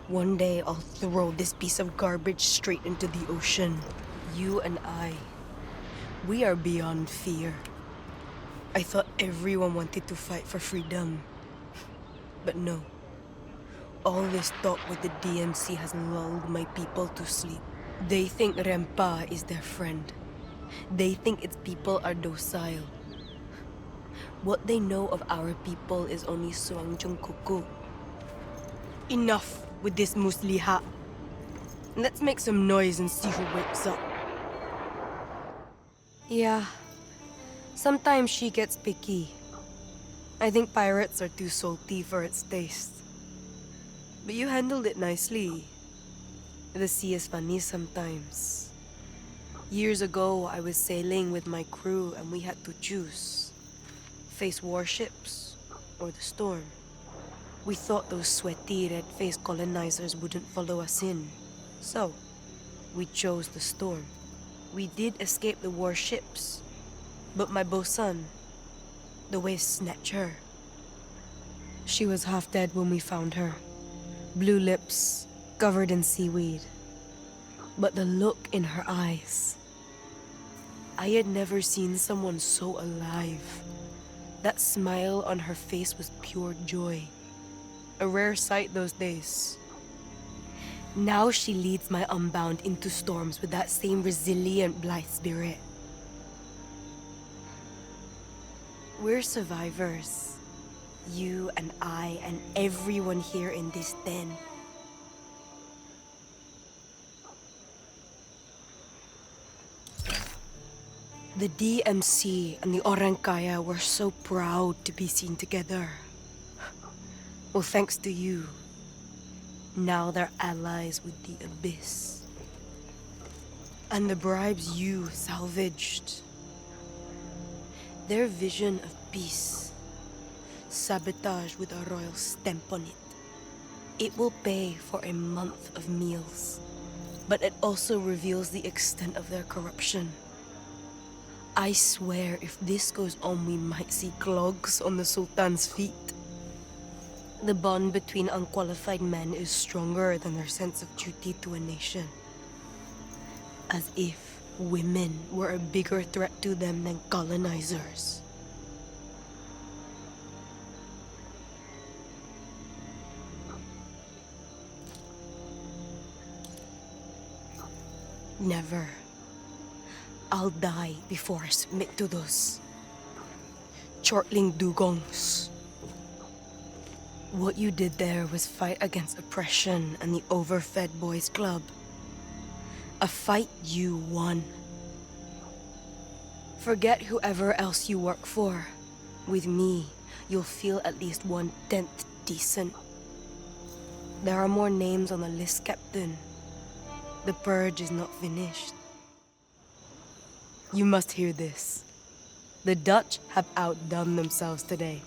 One day I'll throw this piece of garbage straight into the ocean. You and I, we are beyond fear. I thought everyone wanted to fight for freedom. But no. All this talk with the DMC has lulled my people to sleep. They think Rempa is their friend. They think its people are docile. What they know of our people is only Suangjong Kuku. Enough with this musliha. Let's make some noise and see who wakes up. Yeah, sometimes she gets picky. I think pirates are too salty for its taste. But you handled it nicely. The sea is funny sometimes. Years ago, I was sailing with my crew and we had to choose. Face warships or the storm. We thought those sweaty, red-faced colonizers wouldn't follow us in. So, we chose the storm. We did escape the warships. But my bosun, the waves snatched her. She was half dead when we found her. Blue lips, covered in seaweed. But the look in her eyes. I had never seen someone so alive. That smile on her face was pure joy. A rare sight those days. Now she leads my unbound into storms with that same resilient, blithe spirit. We're survivors. You and I and everyone here in this den. The DMC and the Orang Kaya were so proud to be seen together. Well, thanks to you. Now they're allies with the Abyss. And the bribes you salvaged. Their vision of peace. Sabotage with a royal stamp on it. It will pay for a month of meals. But it also reveals the extent of their corruption. I swear if this goes on, we might see clogs on the Sultan's feet. The bond between unqualified men is stronger than their sense of duty to a nation. As if women were a bigger threat to them than colonizers. Never. I'll die before I submit to those chortling dugongs. What you did there was fight against oppression and the overfed boys club. A fight you won. Forget whoever else you work for. With me, you'll feel at least 1/10 decent. There are more names on the list, Captain. The purge is not finished. You must hear this. The Dutch have outdone themselves today.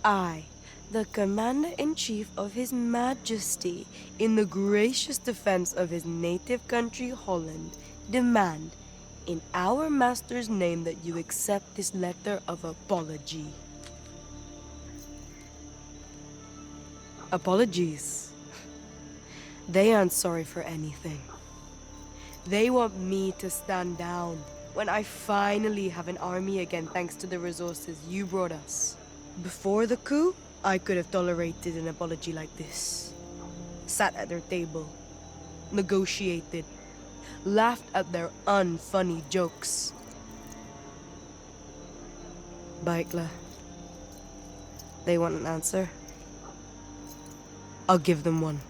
I, the Commander-in-Chief of His Majesty, in the gracious defense of his native country, Holland, demand, in our master's name, that you accept this letter of apology. Apologies. They aren't sorry for anything. They want me to stand down when I finally have an army again thanks to the resources you brought us. Before the coup, I could have tolerated an apology like this. Sat at their table, negotiated, laughed at their unfunny jokes. Baiklah. They want an answer? I'll give them one.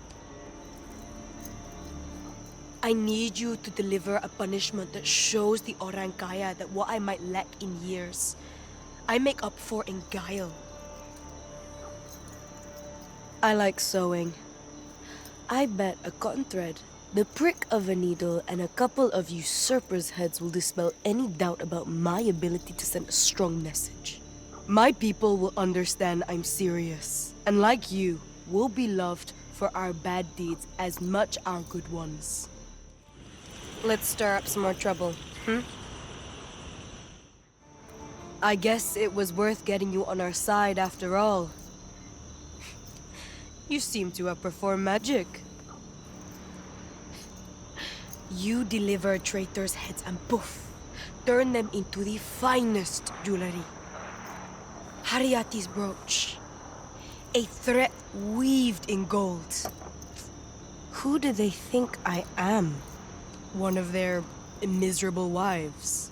I need you to deliver a punishment that shows the Orang Kaya that what I might lack in years, I make up for in guile. I like sewing. I bet a cotton thread The prick of a needle and a couple of usurpers' heads will dispel any doubt about my ability to send a strong message. My people will understand I'm serious, and like you, will be loved for our bad deeds as much our good ones. Let's stir up some more trouble, I guess it was worth getting you on our side after all. You seem to have performed magic. You deliver traitors' heads and poof, turn them into the finest jewelry. Hariati's brooch, a thread weaved in gold. Who do they think I am? One of their miserable wives?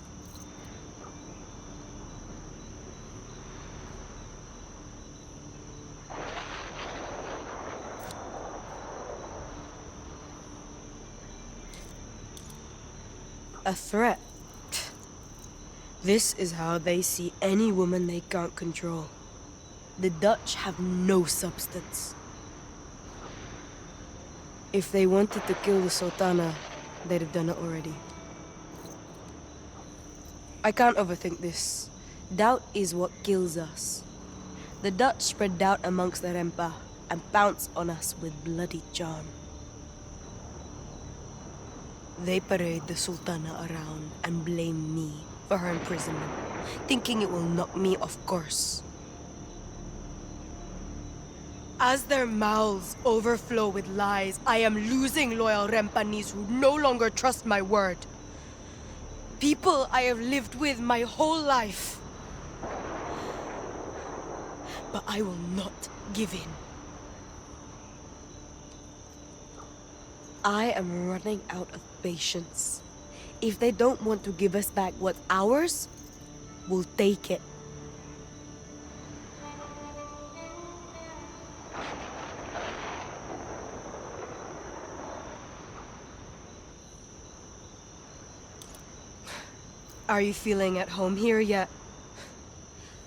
A threat. This is how they see any woman they can't control. The Dutch have no substance. If they wanted to kill the Sultana, they'd have done it already. I can't overthink this. Doubt is what kills us. The Dutch spread doubt amongst the Rempa and pounce on us with bloody charm. They parade the Sultana around and blame me for her imprisonment, thinking it will knock me off course. As their mouths overflow with lies, I am losing loyal Rempanis who no longer trust my word. People I have lived with my whole life. But I will not give in. I am running out of patience. If they don't want to give us back what's ours, we'll take it. Are you feeling at home here yet?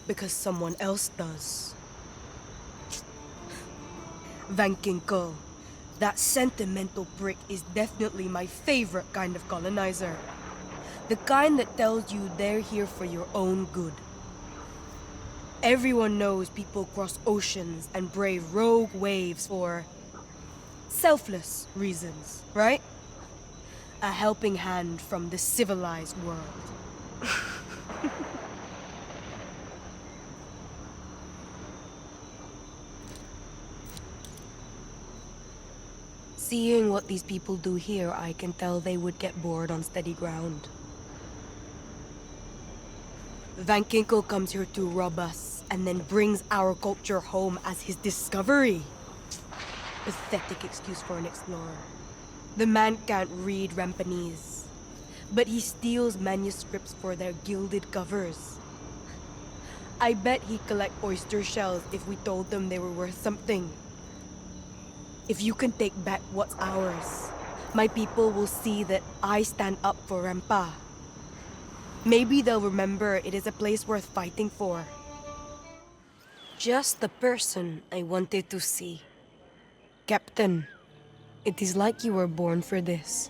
Because someone else does. Van Kinkel. That sentimental prick is definitely my favorite kind of colonizer. The kind that tells you they're here for your own good. Everyone knows people cross oceans and brave rogue waves for selfless reasons, right? A helping hand from the civilized world. Seeing what these people do here, I can tell they would get bored on steady ground. Van Kinkel comes here to rob us, and then brings our culture home as his discovery. Pathetic excuse for an explorer. The man can't read Rempanese, but he steals manuscripts for their gilded covers. I bet he'd collect oyster shells if we told them they were worth something. If you can take back what's ours, my people will see that I stand up for Rempa. Maybe they'll remember it is a place worth fighting for. Just the person I wanted to see. Captain, it is like you were born for this.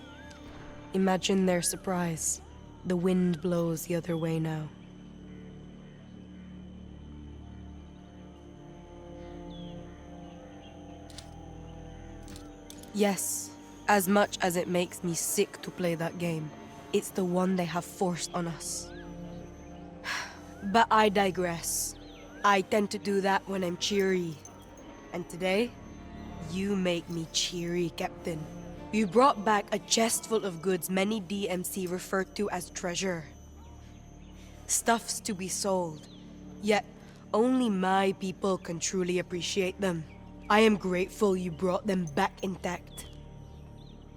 Imagine their surprise. The wind blows the other way now. Yes, as much as it makes me sick to play that game, it's the one they have forced on us. But I digress. I tend to do that when I'm cheery. And today, you make me cheery, Captain. You brought back a chest full of goods many DMC refer to as treasure. Stuffs to be sold, yet only my people can truly appreciate them. I am grateful you brought them back intact.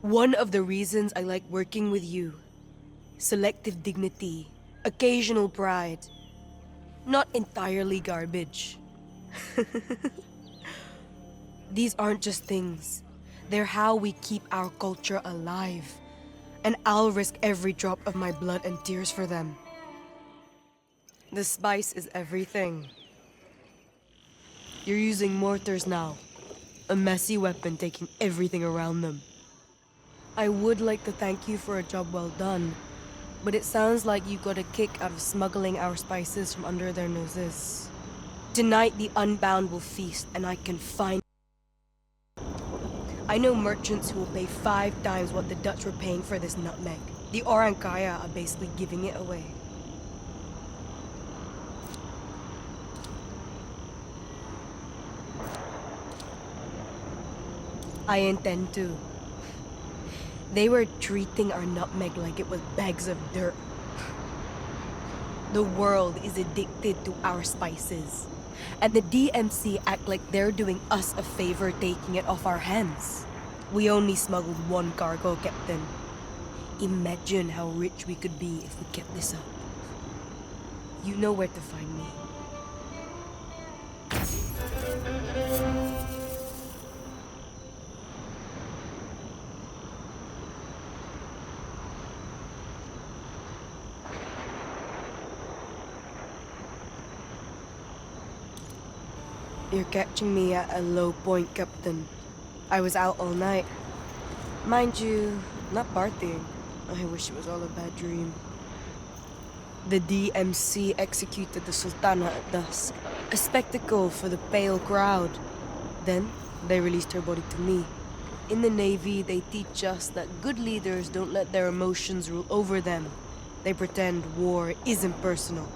One of the reasons I like working with you. Selective dignity, occasional pride. Not entirely garbage. These aren't just things. They're how we keep our culture alive. And I'll risk every drop of my blood and tears for them. The spice is everything. You're using mortars now. A messy weapon taking everything around them. I would like to thank you for a job well done, but it sounds like you got a kick out of smuggling our spices from under their noses. Tonight the unbound will feast, and I can find... I know merchants who will pay 5 times what the Dutch were paying for this nutmeg. The Orang Kaya are basically giving it away. I intend to. They were treating our nutmeg like it was bags of dirt. The world is addicted to our spices, and the DMC act like they're doing us a favor taking it off our hands. We only smuggled 1 cargo, Captain. Imagine how rich we could be if we kept this up. You know where to find me. You're catching me at a low point, Captain. I was out all night. Mind you, not partying. I wish it was all a bad dream. The DMC executed the Sultana at dusk, a spectacle for the pale crowd. Then, they released her body to me. In the Navy, they teach us that good leaders don't let their emotions rule over them. They pretend war isn't personal.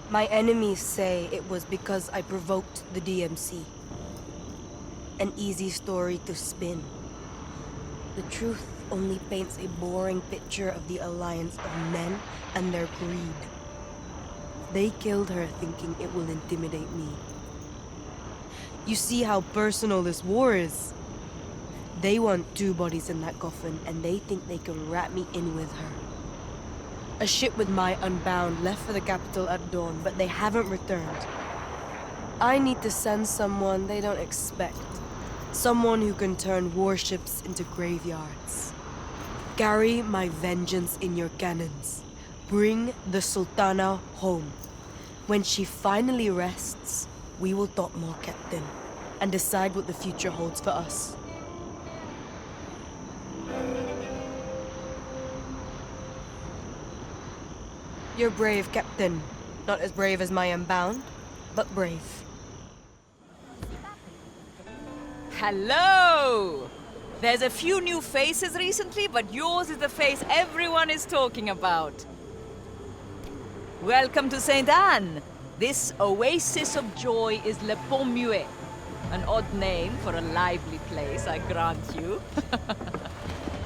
My enemies say it was because I provoked the DMC. An easy story to spin. The truth only paints a boring picture of the alliance of men and their greed. They killed her thinking it will intimidate me. You see how personal this war is. They want 2 bodies in that coffin, and they think they can wrap me in with her. A ship with my unbound left for the capital at dawn, but they haven't returned. I need to send someone they don't expect. Someone who can turn warships into graveyards. Carry my vengeance in your cannons. Bring the Sultana home. When she finally rests, we will talk more, Captain, and decide what the future holds for us. You're brave, Captain. Not as brave as my unbound, but brave. Hello! There's a few new faces recently, but yours is the face everyone is talking about. Welcome to St. Anne. This oasis of joy is Le Pont Muet. An odd name for a lively place, I grant you.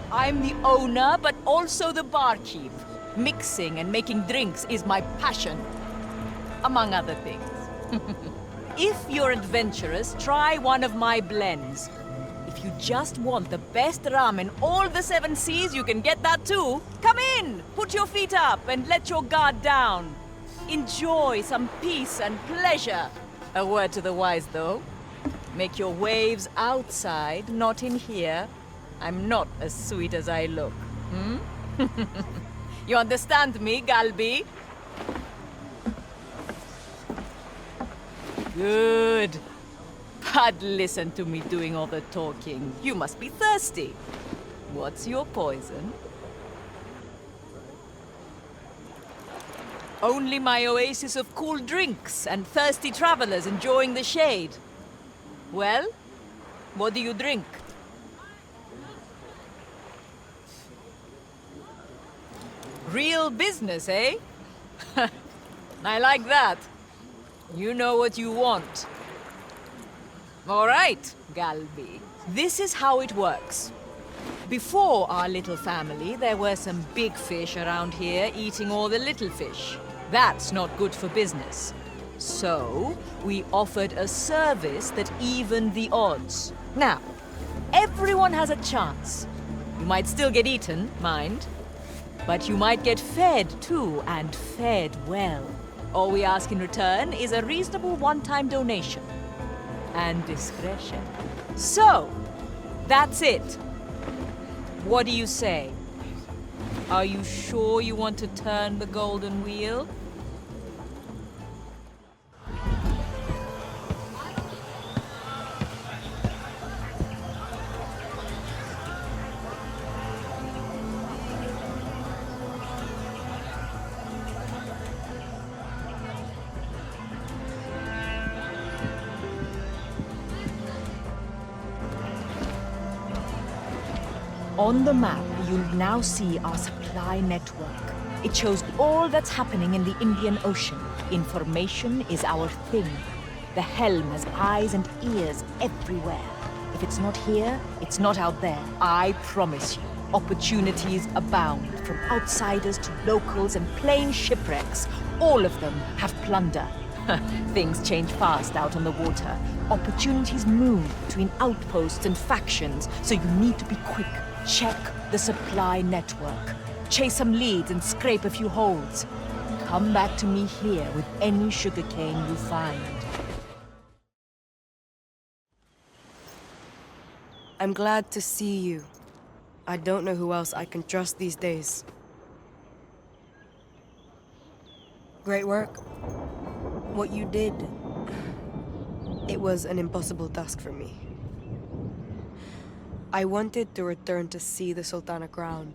I'm the owner, but also the barkeep. Mixing and making drinks is my passion, among other things. If you're adventurous, try one of my blends. If you just want the best rum in all the 7 seas, you can get that too. Come in, put your feet up and let your guard down. Enjoy some peace and pleasure. A word to the wise, though. Make your waves outside, not in here. I'm not as sweet as I look. You understand me, Galbi? Good. But listen to me doing all the talking. You must be thirsty. What's your poison? Only my oasis of cool drinks and thirsty travelers enjoying the shade. Well, what do you drink? Real business, eh? I like that. You know what you want. All right, Galbi. This is how it works. Before our little family, there were some big fish around here eating all the little fish. That's not good for business. So, we offered a service that evened the odds. Now, everyone has a chance. You might still get eaten, mind. But you might get fed too, and fed well. All we ask in return is a reasonable one-time donation. And discretion. So, that's it. What do you say? Are you sure you want to turn the golden wheel? On the map, you'll now see our supply network. It shows all that's happening in the Indian Ocean. Information is our thing. The helm has eyes and ears everywhere. If it's not here, it's not out there. I promise you. Opportunities abound, from outsiders to locals and plain shipwrecks. All of them have plunder. Things change fast out on the water. Opportunities move between outposts and factions, so you need to be quick. Check the supply network. Chase some leads and scrape a few holds. Come back to me here with any sugarcane you find. I'm glad to see you. I don't know who else I can trust these days. Great work. What you did, it was an impossible task for me. I wanted to return to see the Sultana crown,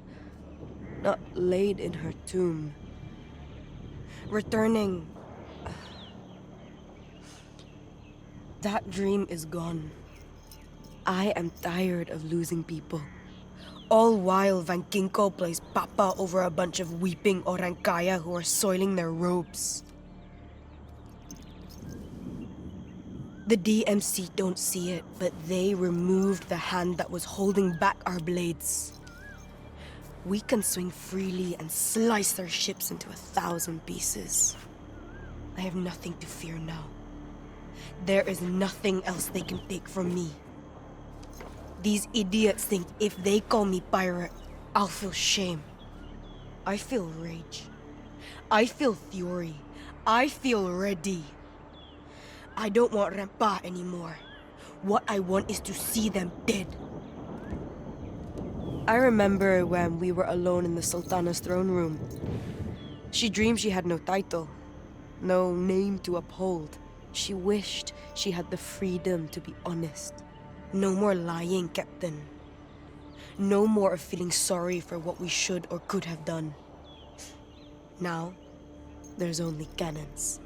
not laid in her tomb. Returning... That dream is gone. I am tired of losing people. All while Van Ginkgo plays Papa over a bunch of weeping Orankaya who are soiling their robes. The DMC don't see it, but they removed the hand that was holding back our blades. We can swing freely and slice their ships into 1,000 pieces. I have nothing to fear now. There is nothing else they can take from me. These idiots think if they call me pirate, I'll feel shame. I feel rage. I feel fury. I feel ready. I don't want Rempa anymore. What I want is to see them dead. I remember when we were alone in the Sultana's throne room. She dreamed she had no title, no name to uphold. She wished she had the freedom to be honest. No more lying, Captain. No more of feeling sorry for what we should or could have done. Now, there's only cannons.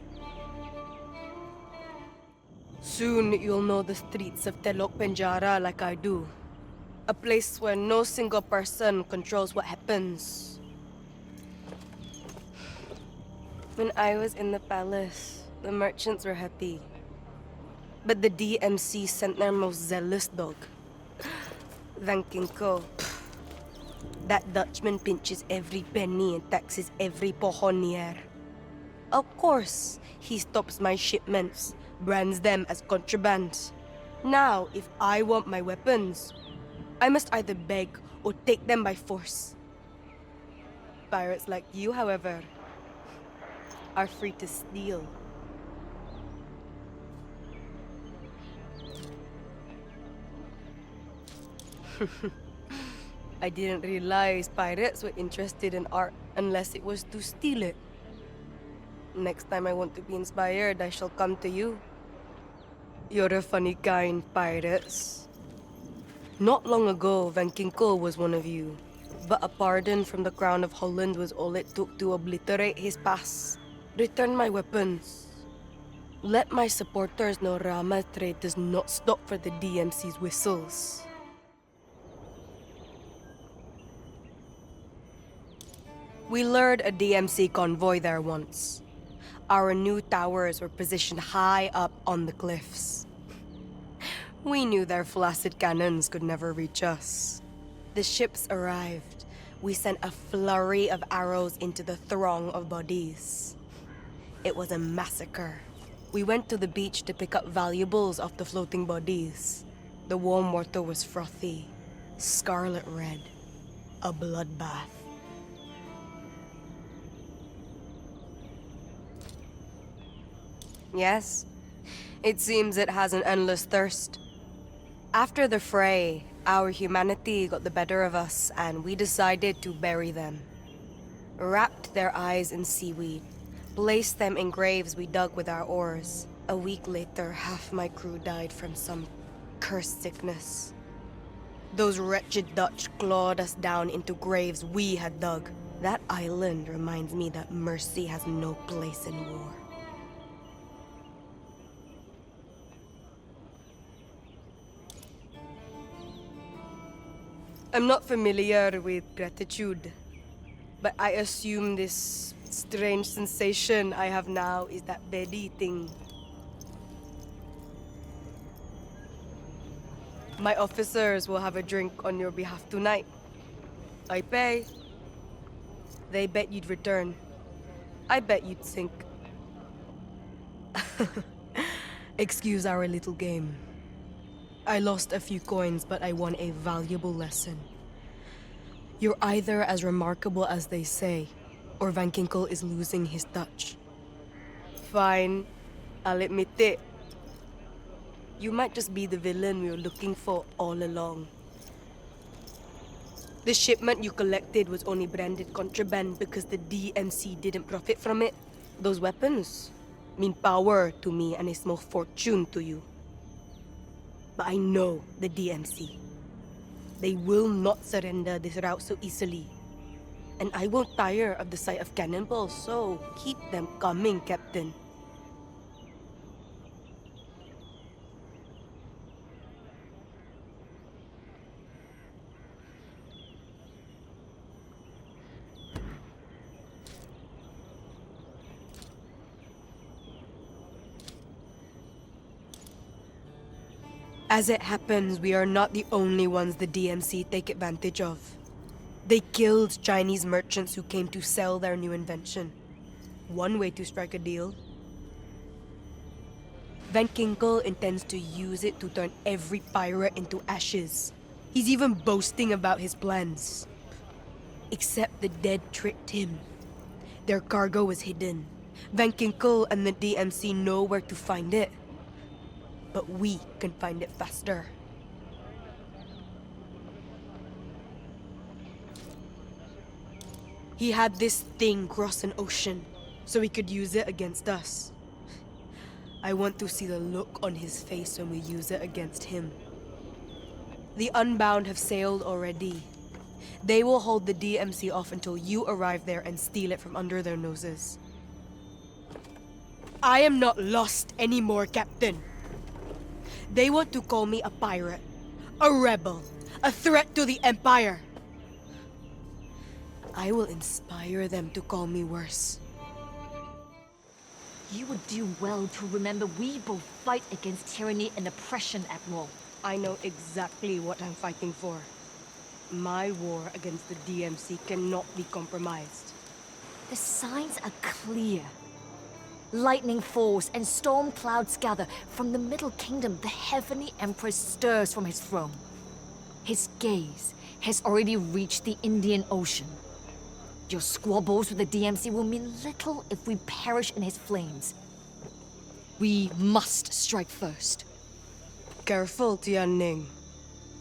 Soon you'll know the streets of Telok Penjara like I do. A place where no single person controls what happens. When I was in the palace, the merchants were happy. But the DMC sent their most zealous dog. Van Ginkgo. That Dutchman pinches every penny and taxes every pohonier. Of course, he stops my shipments, brands them as contraband. Now, if I want my weapons, I must either beg or take them by force. Pirates like you, however, are free to steal. I didn't realize pirates were interested in art unless it was to steal it. Next time I want to be inspired, I shall come to you. You're a funny kind, pirates. Not long ago, Van Ginkgo was one of you. But a pardon from the Crown of Holland was all it took to obliterate his past. Return my weapons. Let my supporters know Rama trade does not stop for the DMC's whistles. We lured a DMC convoy there once. Our new towers were positioned high up on the cliffs. We knew their flaccid cannons could never reach us. The ships arrived. We sent a flurry of arrows into the throng of bodies. It was a massacre. We went to the beach to pick up valuables off the floating bodies. The warm water was frothy, scarlet red, a bloodbath. Yes, it seems it has an endless thirst. After the fray, our humanity got the better of us and we decided to bury them. Wrapped their eyes in seaweed, placed them in graves we dug with our oars. A week later, half my crew died from some cursed sickness. Those wretched Dutch clawed us down into graves we had dug. That island reminds me that mercy has no place in war. I'm not familiar with gratitude, but I assume this strange sensation I have now is that bedi thing. My officers will have a drink on your behalf tonight. I pay. They bet you'd return. I bet you'd sink. Excuse our little game. I lost a few coins, but I won a valuable lesson. You're either as remarkable as they say, or Van Ginkel is losing his touch. Fine, I'll admit it. You might just be the villain we were looking for all along. The shipment you collected was only branded contraband because the DMC didn't profit from it. Those weapons mean power to me and a small fortune to you. But I know the DMC. They will not surrender this route so easily. And I won't tire of the sight of cannonballs, so keep them coming, Captain. As it happens, we are not the only ones the DMC take advantage of. They killed Chinese merchants who came to sell their new invention. One way to strike a deal. Van Ginkel intends to use it to turn every pirate into ashes. He's even boasting about his plans. Except the dead tricked him. Their cargo was hidden. Van Ginkel and the DMC know where to find it. But we can find it faster. He had this thing cross an ocean, so he could use it against us. I want to see the look on his face when we use it against him. The Unbound have sailed already. They will hold the DMC off until you arrive there and steal it from under their noses. I am not lost anymore, Captain. They want to call me a pirate, a rebel, a threat to the Empire. I will inspire them to call me worse. You would do well to remember we both fight against tyranny and oppression, Admiral. I know exactly what I'm fighting for. My war against the DMC cannot be compromised. The signs are clear. Lightning falls and storm clouds gather. From the Middle Kingdom, the Heavenly Emperor stirs from his throne. His gaze has already reached the Indian Ocean. Your squabbles with the DMC will mean little if we perish in his flames. We must strike first. Careful, Tianning.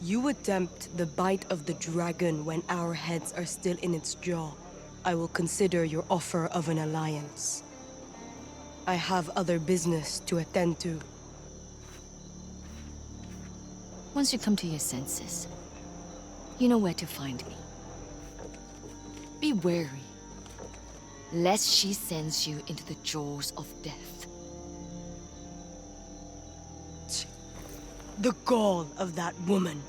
You would tempt the bite of the dragon when our heads are still in its jaw. I will consider your offer of an alliance. I have other business to attend to. Once you come to your senses, you know where to find me. Be wary, lest she sends you into the jaws of death. The gall of that woman.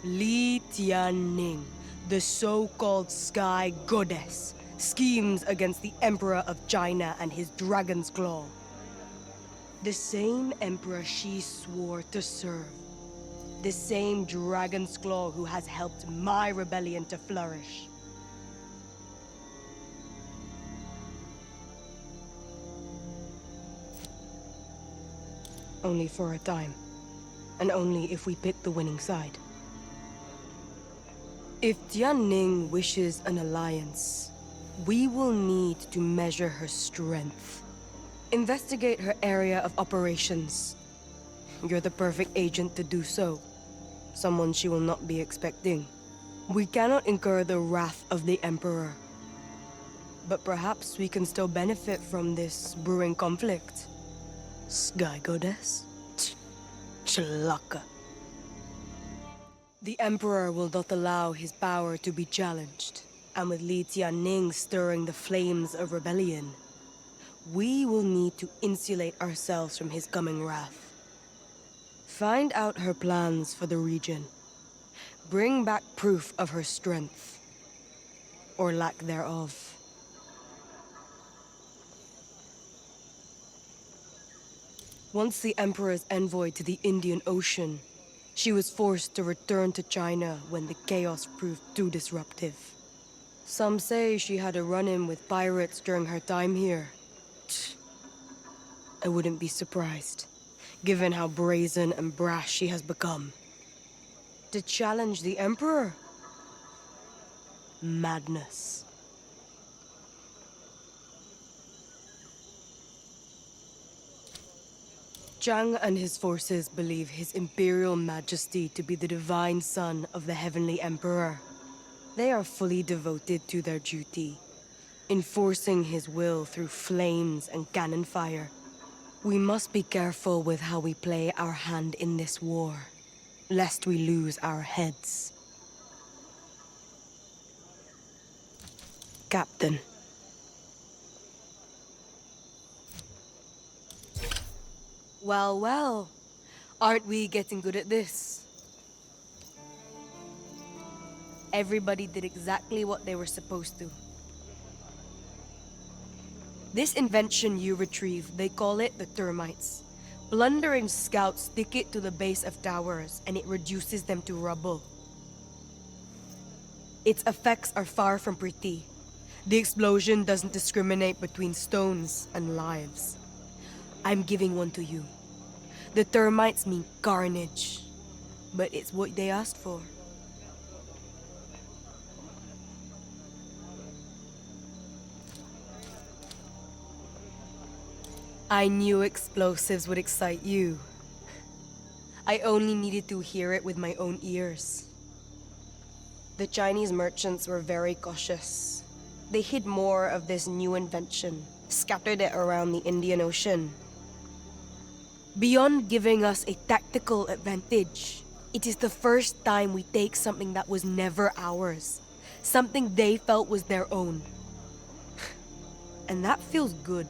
Li Tianning, the so-called Sky Goddess, schemes against the Emperor of China and his Dragon's Claw. The same Emperor she swore to serve. The same Dragon's Claw who has helped my rebellion to flourish. Only for a time. And only if we pick the winning side. If Tianning wishes an alliance, we will need to measure her strength. Investigate her area of operations. You're the perfect agent to do so. Someone she will not be expecting. We cannot incur the wrath of the Emperor. But perhaps we can still benefit from this brewing conflict. Sky Goddess? Chalaka. The Emperor will not allow his power to be challenged. And with Li Tianning stirring the flames of rebellion, we will need to insulate ourselves from his coming wrath. Find out her plans for the region. Bring back proof of her strength, or lack thereof. Once the Emperor's envoy to the Indian Ocean, she was forced to return to China when the chaos proved too disruptive. Some say she had a run-in with pirates during her time here. I wouldn't be surprised, given how brazen and brash she has become. To challenge the Emperor? Madness. Zhang and his forces believe His Imperial Majesty to be the divine son of the Heavenly Emperor. They are fully devoted to their duty, enforcing his will through flames and cannon fire. We must be careful with how we play our hand in this war, lest we lose our heads. Captain. Well, well. Aren't we getting good at this? Everybody did exactly what they were supposed to. This invention you retrieve, they call it the termites. Blundering scouts stick it to the base of towers, and it reduces them to rubble. Its effects are far from pretty. The explosion doesn't discriminate between stones and lives. I'm giving one to you. The termites mean carnage, but it's what they asked for. I knew explosives would excite you. I only needed to hear it with my own ears. The Chinese merchants were very cautious. They hid more of this new invention, scattered it around the Indian Ocean. Beyond giving us a tactical advantage, it is the first time we take something that was never ours, something they felt was their own. And that feels good.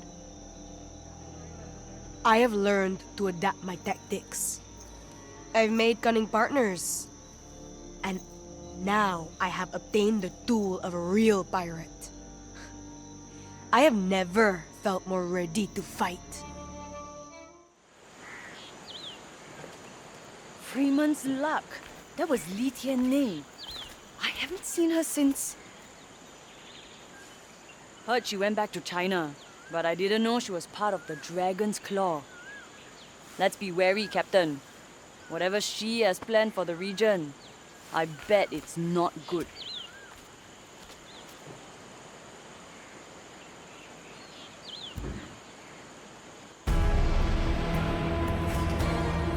I have learned to adapt my tactics. I've made cunning partners. And now I have obtained the tool of a real pirate. I have never felt more ready to fight. 3 months' luck. That was Li Tianning. I haven't seen her since... Heard she went back to China, but I didn't know she was part of the Dragon's Claw. Let's be wary, Captain. Whatever she has planned for the region, I bet it's not good.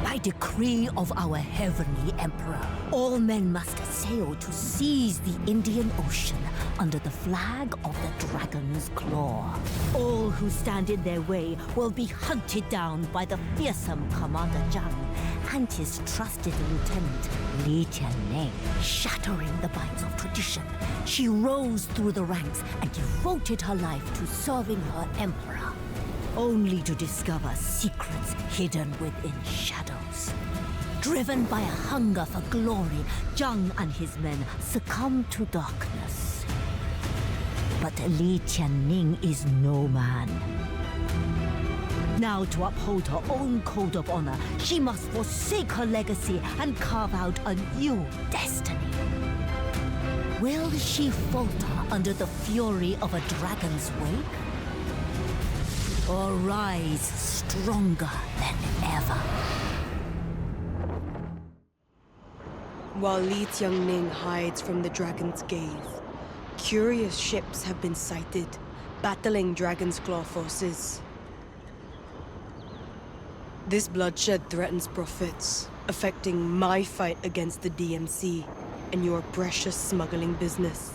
By decree of our heavenly emperor, all men must sail to seize the Indian Ocean under the flag of the Dragon's Claw. All who stand in their way will be hunted down by the fearsome Commander Zhang and his trusted lieutenant, Li Tianning. Shattering the binds of tradition, she rose through the ranks and devoted her life to serving her emperor, only to discover secrets hidden within shadows. Driven by a hunger for glory, Zhang and his men succumbed to darkness. But Li Tianning is no man. Now, to uphold her own code of honor, she must forsake her legacy and carve out a new destiny. Will she falter under the fury of a dragon's wake? Or rise stronger than ever? While Li Tianning hides from the dragon's gaze, curious ships have been sighted, battling Dragon's Claw forces. This bloodshed threatens profits, affecting my fight against the DMC and your precious smuggling business.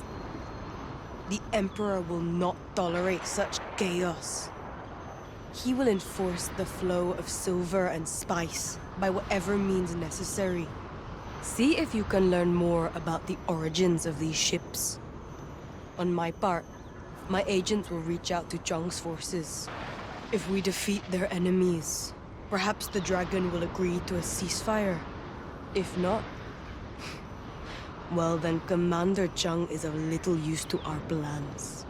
The Emperor will not tolerate such chaos. He will enforce the flow of silver and spice by whatever means necessary. See if you can learn more about the origins of these ships. On my part, my agents will reach out to Zhang's forces. If we defeat their enemies, perhaps the dragon will agree to a ceasefire. If not, Well, then Commander Zhang is of little use to our plans.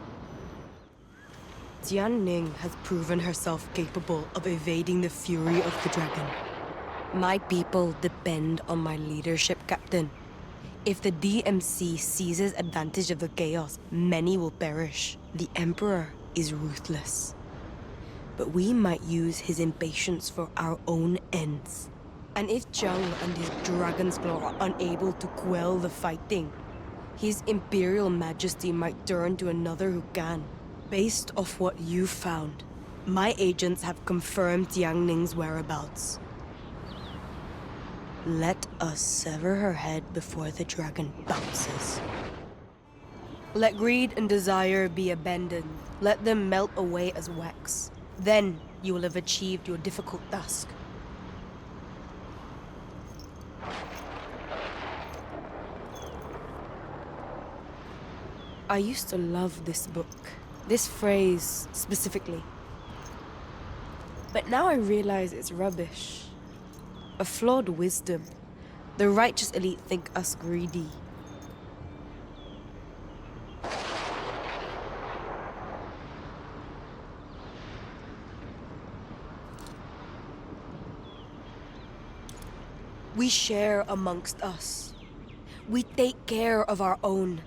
Jianning has proven herself capable of evading the fury of the dragon. My people depend on my leadership, Captain. If the DMC seizes advantage of the chaos, many will perish. The Emperor is ruthless. But we might use his impatience for our own ends. And if Zhang and his Dragon's Claw are unable to quell the fighting, His Imperial Majesty might turn to another who can. Based off what you found, my agents have confirmed Jianning's whereabouts. Let us sever her head before the dragon bounces. Let greed and desire be abandoned. Let them melt away as wax. Then you will have achieved your difficult task. I used to love this book, this phrase specifically. But now I realize it's rubbish. A flawed wisdom. The righteous elite think us greedy. We share amongst us. We take care of our own.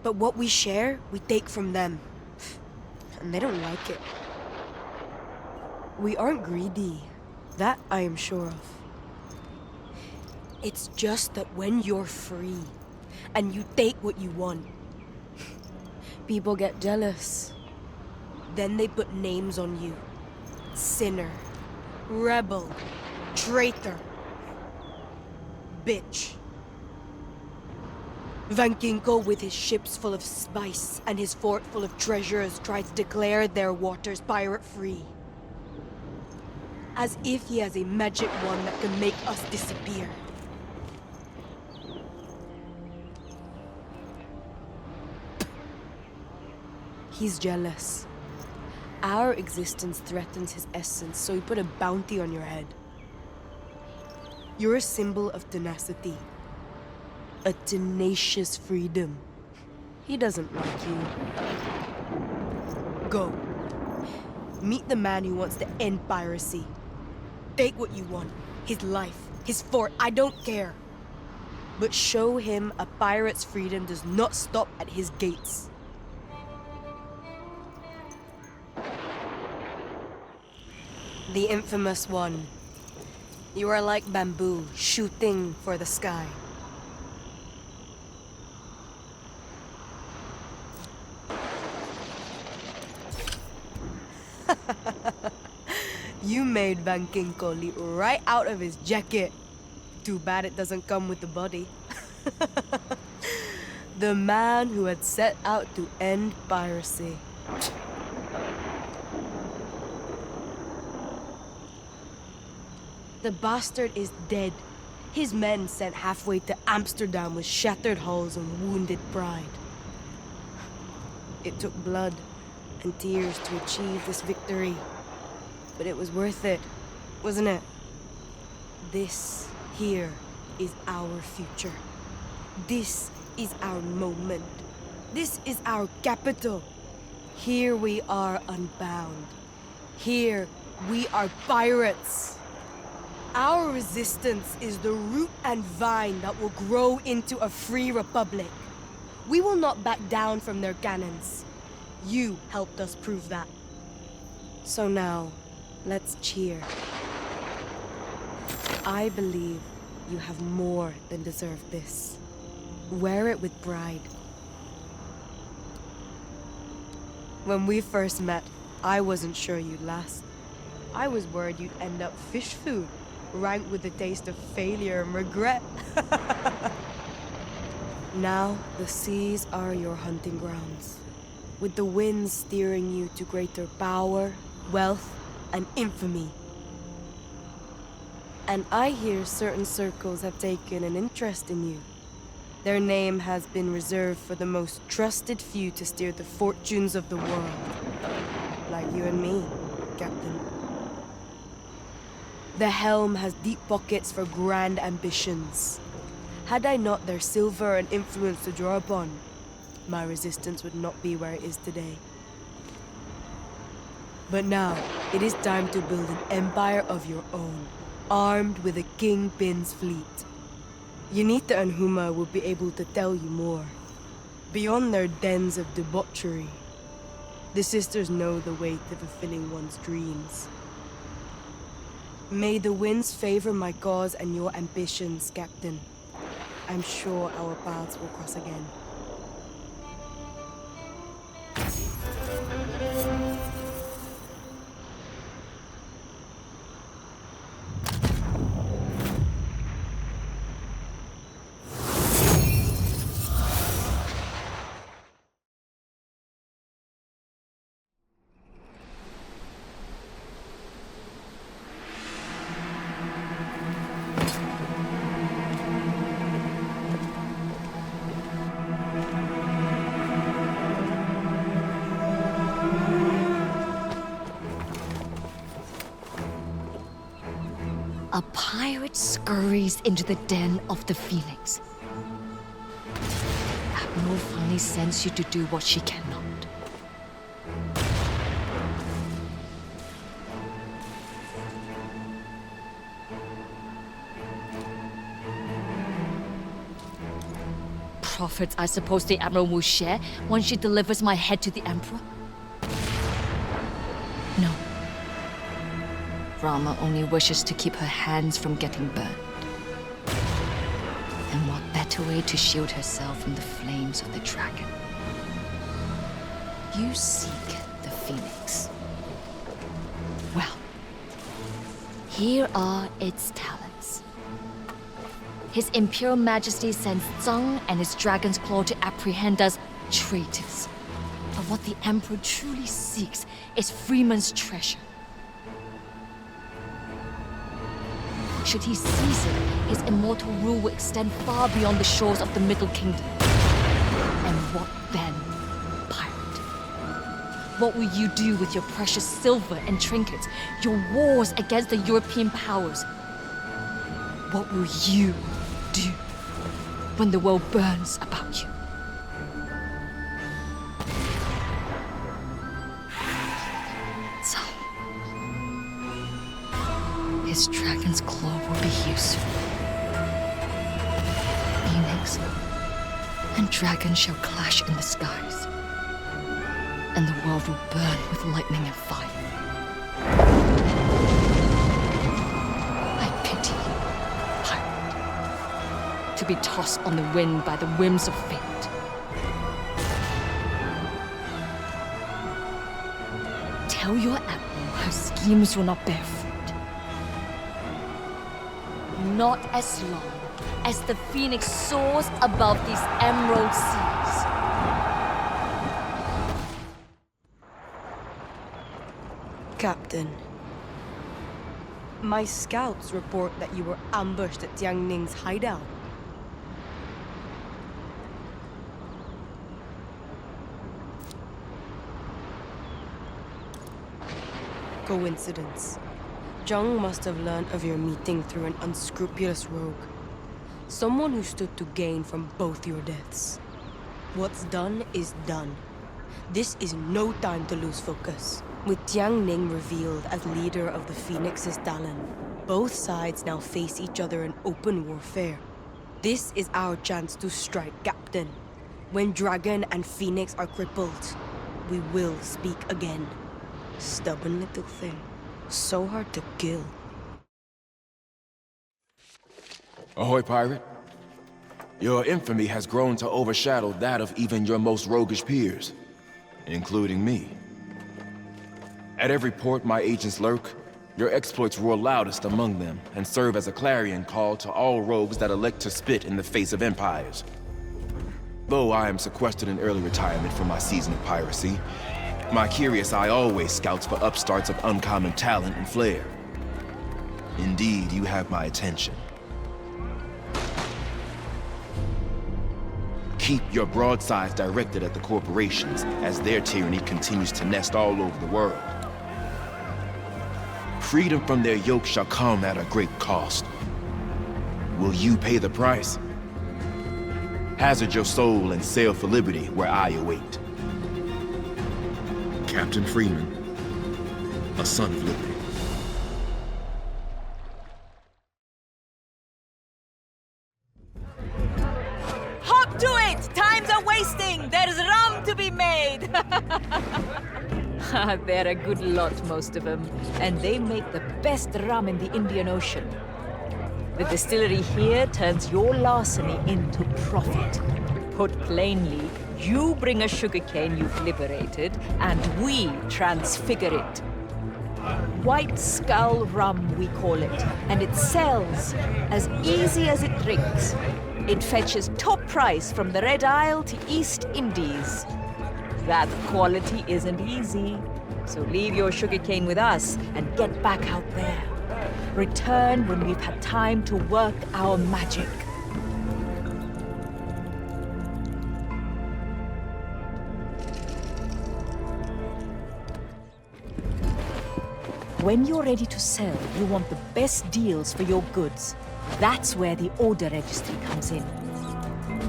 But what we share, we take from them. And they don't like it. We aren't greedy. That I am sure of. It's just that when you're free, and you take what you want, people get jealous. Then they put names on you. Sinner, rebel, traitor, bitch. Van Ginkgo, with his ships full of spice and his fort full of treasures, tried to declare their waters pirate-free. As if he has a magic wand that can make us disappear. He's jealous. Our existence threatens his essence, so he put a bounty on your head. You're a symbol of tenacity. A tenacious freedom. He doesn't like you. Go. Meet the man who wants to end piracy. Take what you want. His life, his fort, I don't care. But show him a pirate's freedom does not stop at his gates. The infamous one. You are like bamboo, shooting for the sky. You made Van Ginkgo leap right out of his jacket. Too bad it doesn't come with the body. The man who had set out to end piracy. The bastard is dead. His men sent halfway to Amsterdam with shattered hulls and wounded pride. It took blood and tears to achieve this victory. But it was worth it, wasn't it? This here is our future. This is our moment. This is our capital. Here we are unbound. Here we are pirates. Our resistance is the root and vine that will grow into a free republic. We will not back down from their cannons. You helped us prove that. So now, let's cheer. I believe you have more than deserved this. Wear it with pride. When we first met, I wasn't sure you'd last. I was worried you'd end up fish food, ranked with the taste of failure and regret. Now, the seas are your hunting grounds, with the winds steering you to greater power, wealth, and infamy. And I hear certain circles have taken an interest in you. Their name has been reserved for the most trusted few to steer the fortunes of the world. Like you and me, Captain. The helm has deep pockets for grand ambitions. Had I not their silver and influence to draw upon, my resistance would not be where it is today. But now, it is time to build an empire of your own, armed with a kingpin's fleet. Unita and Huma will be able to tell you more. Beyond their dens of debauchery, the sisters know the way to fulfilling one's dreams. May the winds favor my cause and your ambitions, Captain. I'm sure our paths will cross again. A pirate scurries into the den of the Phoenix. Admiral finally sends you to do what she cannot. Profits, I suppose the Admiral will share once she delivers my head to the Emperor? No. Rama only wishes to keep her hands from getting burned. And what better way to shield herself from the flames of the dragon? You seek the Phoenix. Well, here are its talents. His Imperial Majesty sends Zhang and his dragon's claw to apprehend us traitors. But what the Emperor truly seeks is Freeman's treasure. Should he seize it, his immortal rule will extend far beyond the shores of the Middle Kingdom. And what then, pirate? What will you do with your precious silver and trinkets, your wars against the European powers? What will you do when the world burns about you? His dragon's claw will be useful. Phoenix and dragon shall clash in the skies, and the world will burn with lightning and fire. I pity you, pirate, to be tossed on the wind by the whims of fate. Tell your admiral her schemes will not bear fruit. Not as long as the Phoenix soars above these emerald seas. Captain, my scouts report that you were ambushed at Jiang Ning's hideout. Coincidence. Zhang must have learned of your meeting through an unscrupulous rogue. Someone who stood to gain from both your deaths. What's done is done. This is no time to lose focus. With Jiang Ning revealed as leader of the Phoenix's Talon, both sides now face each other in open warfare. This is our chance to strike, Captain. When Dragon and Phoenix are crippled, we will speak again. Stubborn little thing. So hard to kill. Ahoy, pirate. Your infamy has grown to overshadow that of even your most roguish peers, including me. At every port my agents lurk, your exploits roar loudest among them and serve as a clarion call to all rogues that elect to spit in the face of empires. Though I am sequestered in early retirement from my season of piracy, my curious eye always scouts for upstarts of uncommon talent and flair. Indeed, you have my attention. Keep your broadsides directed at the corporations as their tyranny continues to nest all over the world. Freedom from their yoke shall come at a great cost. Will you pay the price? Hazard your soul and sail for liberty where I await. Captain Freeman, a son of liberty. Hop to it! Times are wasting! There's rum to be made! They're a good lot, most of them. And they make the best rum in the Indian Ocean. The distillery here turns your larceny into profit. Put plainly, you bring a sugarcane you've liberated, and we transfigure it. White Skull rum, we call it, and it sells as easy as it drinks. It fetches top price from the Red Isle to East Indies. That quality isn't easy, so leave your sugarcane with us and get back out there. Return when we've had time to work our magic. When you're ready to sell, you want the best deals for your goods. That's where the order registry comes in.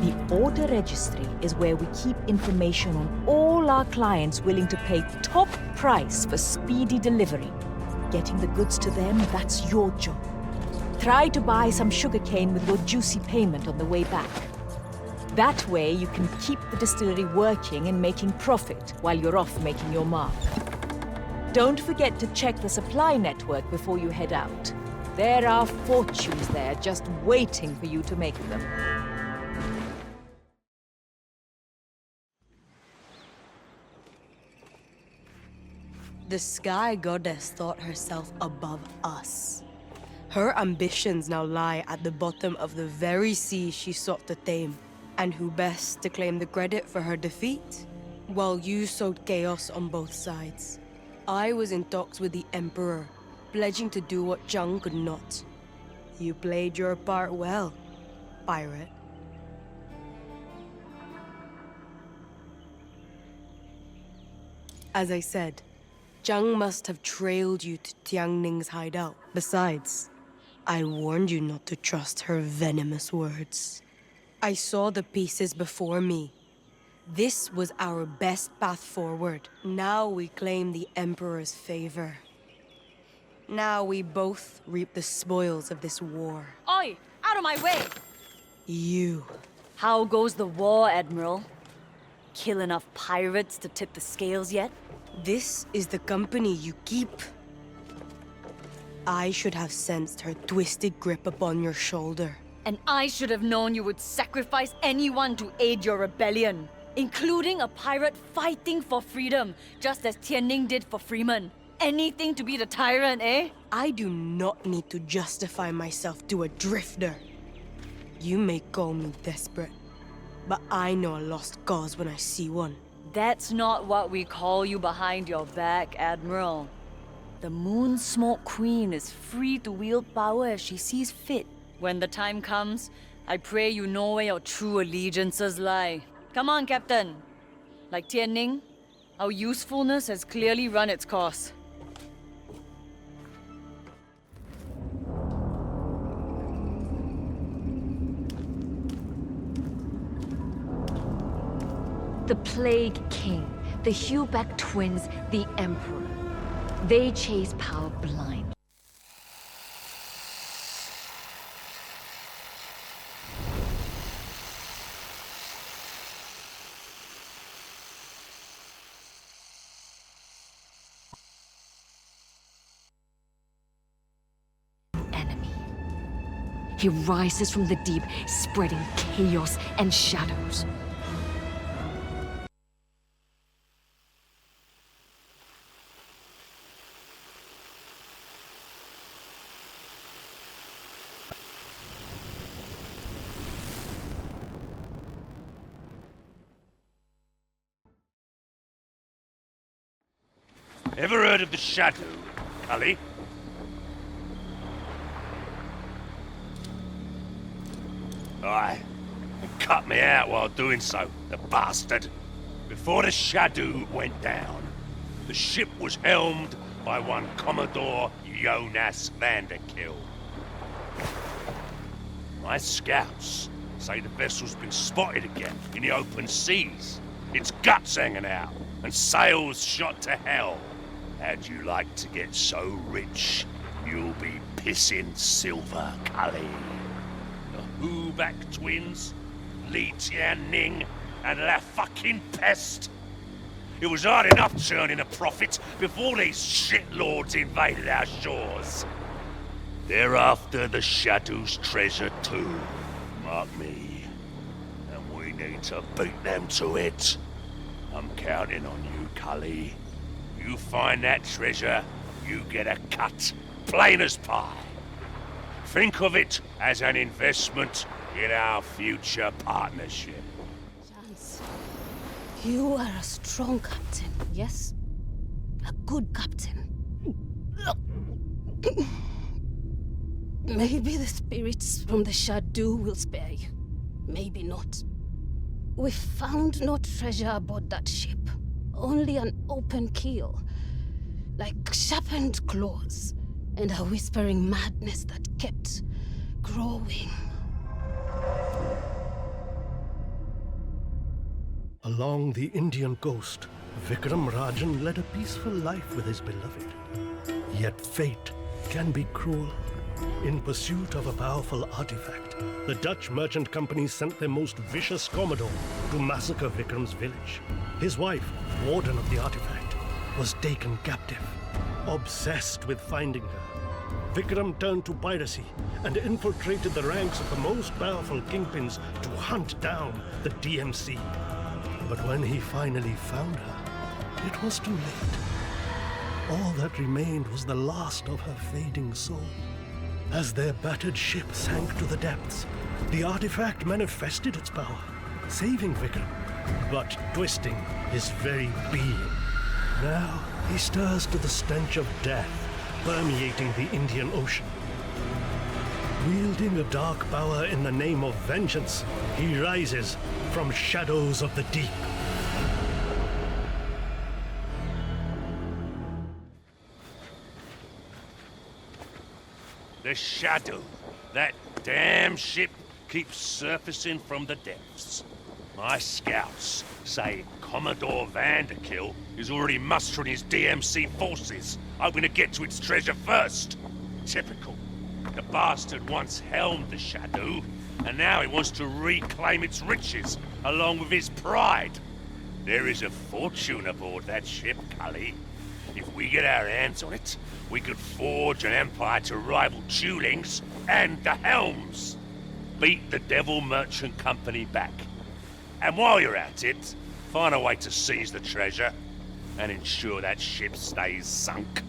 The order registry is where we keep information on all our clients willing to pay top price for speedy delivery. Getting the goods to them, that's your job. Try to buy some sugarcane with your juicy payment on the way back. That way you can keep the distillery working and making profit while you're off making your mark. Don't forget to check the supply network before you head out. There are fortunes there just waiting for you to make them. The Sky Goddess thought herself above us. Her ambitions now lie at the bottom of the very sea she sought to tame. And who best to claim the credit for her defeat? While you sowed chaos on both sides. I was in talks with the Emperor, pledging to do what Zhang could not. You played your part well, pirate. As I said, Zhang must have trailed you to Tiangning's hideout. Besides, I warned you not to trust her venomous words. I saw the pieces before me. This was our best path forward. Now we claim the Emperor's favor. Now we both reap the spoils of this war. Oi! Out of my way! You. How goes the war, Admiral? Kill enough pirates to tip the scales yet? This is the company you keep. I should have sensed her twisted grip upon your shoulder. And I should have known you would sacrifice anyone to aid your rebellion, including a pirate fighting for freedom, just as Tianning did for Freeman. Anything to be the tyrant, eh? I do not need to justify myself to a drifter. You may call me desperate, but I know a lost cause when I see one. That's not what we call you behind your back, Admiral. The Moon Smoke Queen is free to wield power as she sees fit. When the time comes, I pray you know where your true allegiances lie. Come on, Captain. Like Tianning, our usefulness has clearly run its course. The Plague King, the Hubeck twins, the Emperor. They chase power blind. Enemy. He rises from the deep, spreading chaos and shadows. Ever heard of the Shadow, Cully? Aye. And cut me out while doing so, the bastard. Before the Shadow went down, the ship was helmed by one Commodore Jonas Vanderkill. My scouts say the vessel's been spotted again in the open seas. Its guts hanging out, and sails shot to hell. How'd you like to get so rich, you'll be pissing silver, Cully? The Hu-back twins, Li Tianning, and La fucking Pest. It was hard enough turning a profit before these shitlords invaded our shores. They're after the Shadow's treasure too, mark me. And we need to beat them to it. I'm counting on you, Cully. You find that treasure, you get a cut, plain as pie. Think of it as an investment in our future partnership. Chance, you are a strong captain, yes? A good captain. Maybe the spirits from the Shadow will spare you. Maybe not. We found no treasure aboard that ship. Only an open keel. Like sharpened claws. And a whispering madness that kept growing. Along the Indian coast, Vikram Rajan led a peaceful life with his beloved. Yet fate can be cruel. In pursuit of a powerful artifact, the Dutch merchant company sent their most vicious commodore to massacre Vikram's village. His wife, warden of the artifact, was taken captive. Obsessed with finding her, Vikram turned to piracy and infiltrated the ranks of the most powerful kingpins to hunt down the DMC. But when he finally found her, it was too late. All that remained was the last of her fading soul. As their battered ship sank to the depths, the artifact manifested its power, saving Vikram, but twisting his very being. Now he stirs to the stench of death, permeating the Indian Ocean. Wielding a dark power in the name of vengeance, he rises from shadows of the deep. The Shadow. That damn ship keeps surfacing from the depths. My scouts say Commodore Vanderkill is already mustering his DMC forces, hoping to get to its treasure first. Typical. The bastard once helmed the Shadow, and now he wants to reclaim its riches, along with his pride. There is a fortune aboard that ship, Cully. If we get our hands on it, we could forge an empire to rival Tuling's and the Helms. Beat the Devil Merchant Company back. And while you're at it, find a way to seize the treasure and ensure that ship stays sunk.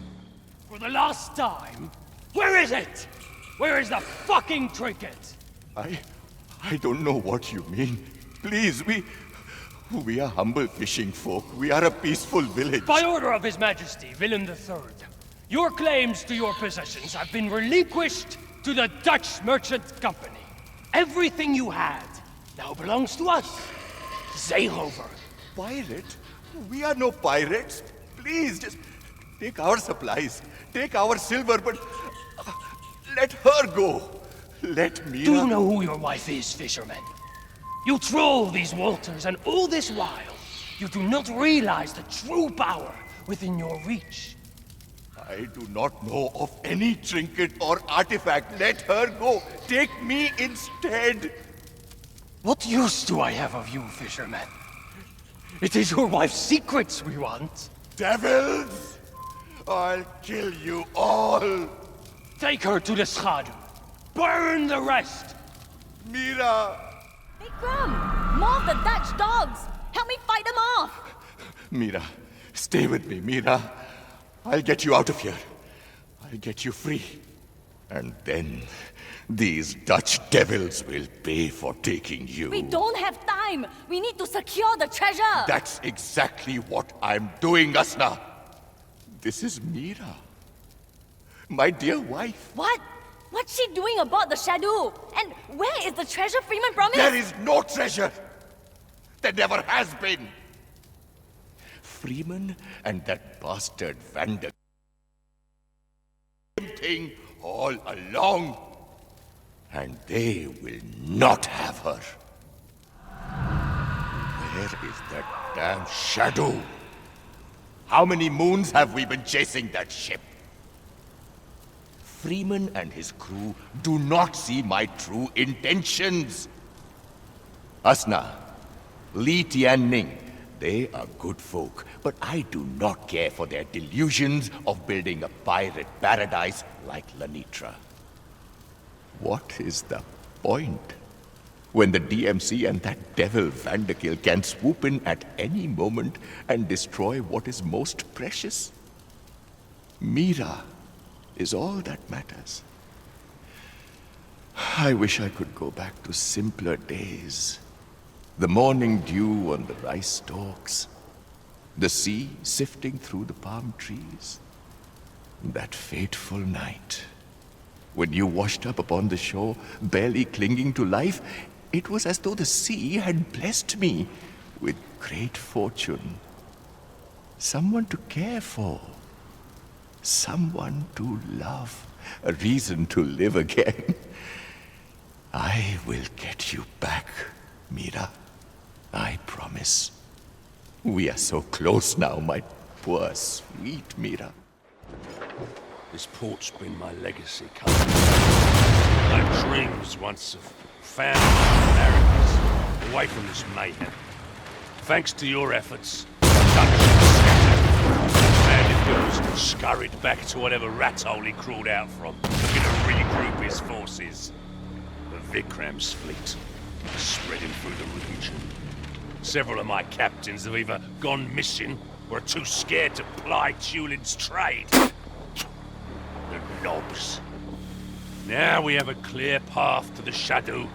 For the last time, where is it? Where is the fucking trinket? I don't know what you mean. Please, we are humble fishing folk. We are a peaceful village. By order of His Majesty, Willem III, your claims to your possessions have been relinquished to the Dutch Merchant Company. Everything you had now belongs to us. Zeehover. Pirate? We are no pirates. Please, just take our supplies. Take our silver, but let her go. Let me. Do you know who your wife is, fisherman? You troll these waters, and all this while, you do not realize the true power within your reach. I do not know of any trinket or artifact. Let her go. Take me instead. What use do I have of you, fisherman? It is your wife's secrets we want. Devils! I'll kill you all. Take her to the Schadu. Burn the rest. Mira! Vikram! More of the Dutch dogs! Help me fight them off! Mira, stay with me, Mira. I'll get you out of here. I'll get you free. And then, these Dutch devils will pay for taking you. We don't have time! We need to secure the treasure! That's exactly what I'm doing, Asna. This is Mira. My dear wife. What? What's she doing aboard the Shadow? And where is the treasure Freeman promised? There is no treasure! There never has been! Freeman and that bastard Vander... thing all along. And they will not have her. Where is that damn shadow? How many moons have we been chasing that ship? Freeman and his crew do not see my true intentions. Asna, Li Tianning, they are good folk, but I do not care for their delusions of building a pirate paradise like Lanitra. What is the point? When the DMC and that devil Vanderkill can swoop in at any moment and destroy what is most precious? Mira is all that matters. I wish I could go back to simpler days. The morning dew on the rice stalks, the sea sifting through the palm trees. That fateful night, when you washed up upon the shore, barely clinging to life, it was as though the sea had blessed me with great fortune. Someone to care for, someone to love, a reason to live again. I will get you back, Mira. I promise. We are so close now, my poor, sweet Mira. This port's been my legacy, cousin. My dreams once of family Americas, away from this mayhem. Thanks to your efforts, Vanderbilt scurried back to whatever rat hole he crawled out from, looking to regroup his forces. The Vikram's fleet is spreading through the region. Several of my captains have either gone missing or are too scared to ply Tulin's trade. The knobs. Now we have a clear path to the shadow.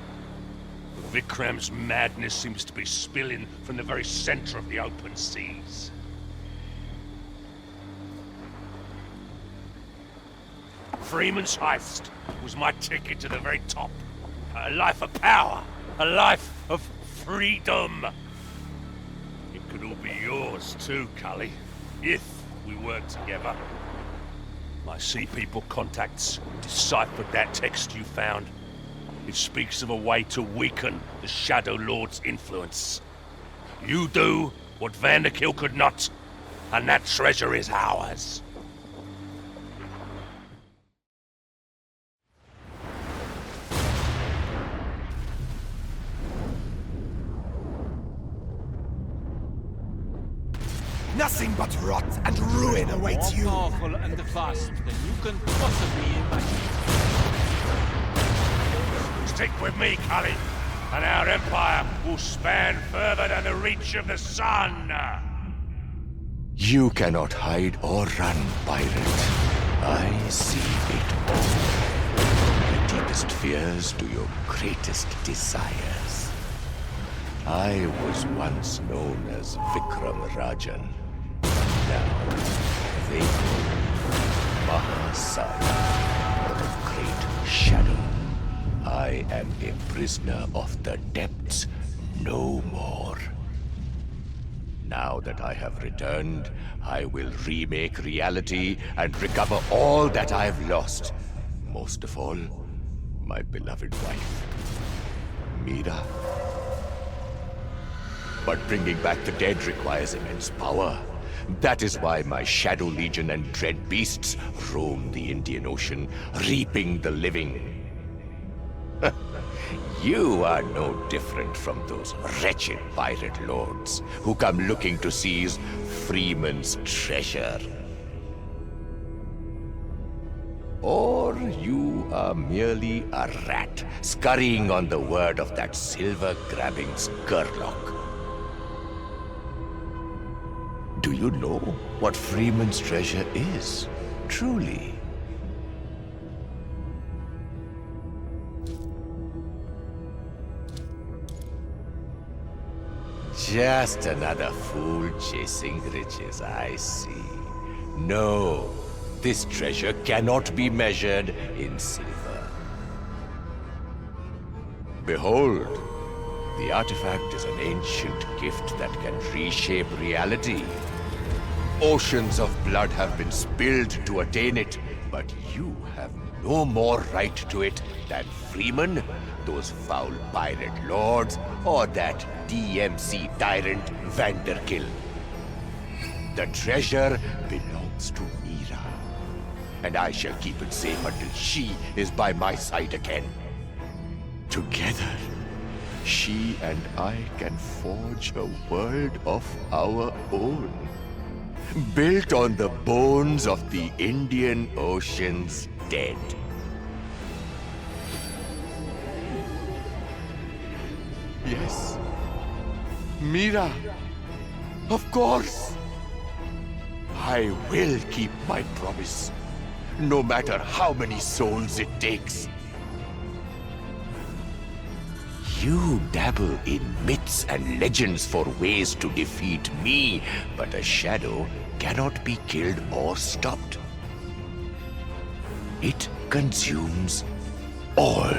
Vikram's madness seems to be spilling from the very center of the open seas. Freeman's heist was my ticket to the very top. A life of power. A life of freedom. It could all be yours too, Cully, if we work together. My Sea People contacts deciphered that text you found. It speaks of a way to weaken the Shadow Lord's influence. You do what Vanderkill could not, and that treasure is ours. Nothing but rot and ruin awaits you. More powerful and vast than you can possibly imagine. Stick with me, Cully, and our empire will span further than the reach of the sun. You cannot hide or run, pirate. I see it all. Your deepest fears to your greatest desires. I was once known as Vikram Rajan. Now, they call me Mahasaya, of Great Shadow. I am a prisoner of the depths, no more. Now that I have returned, I will remake reality and recover all that I've lost. Most of all, my beloved wife, Mira. But bringing back the dead requires immense power. That is why my Shadow Legion and Dread Beasts roam the Indian Ocean, reaping the living. You are no different from those wretched pirate lords who come looking to seize Freeman's treasure. Or you are merely a rat scurrying on the word of that silver-grabbing Skurlock. Do you know what Freeman's treasure is, truly? Just another fool chasing riches, I see. No, this treasure cannot be measured in silver. Behold, the artifact is an ancient gift that can reshape reality. Oceans of blood have been spilled to attain it, but you have no more right to it than freemen, those foul pirate lords, or that DMC tyrant Vanderkill. The treasure belongs to Mira, and I shall keep it safe until she is by my side again. Together, she and I can forge a world of our own, built on the bones of the Indian Ocean's dead. Yes, Mira, of course. I will keep my promise, no matter how many souls it takes. You dabble in myths and legends for ways to defeat me, but a shadow cannot be killed or stopped. It consumes all.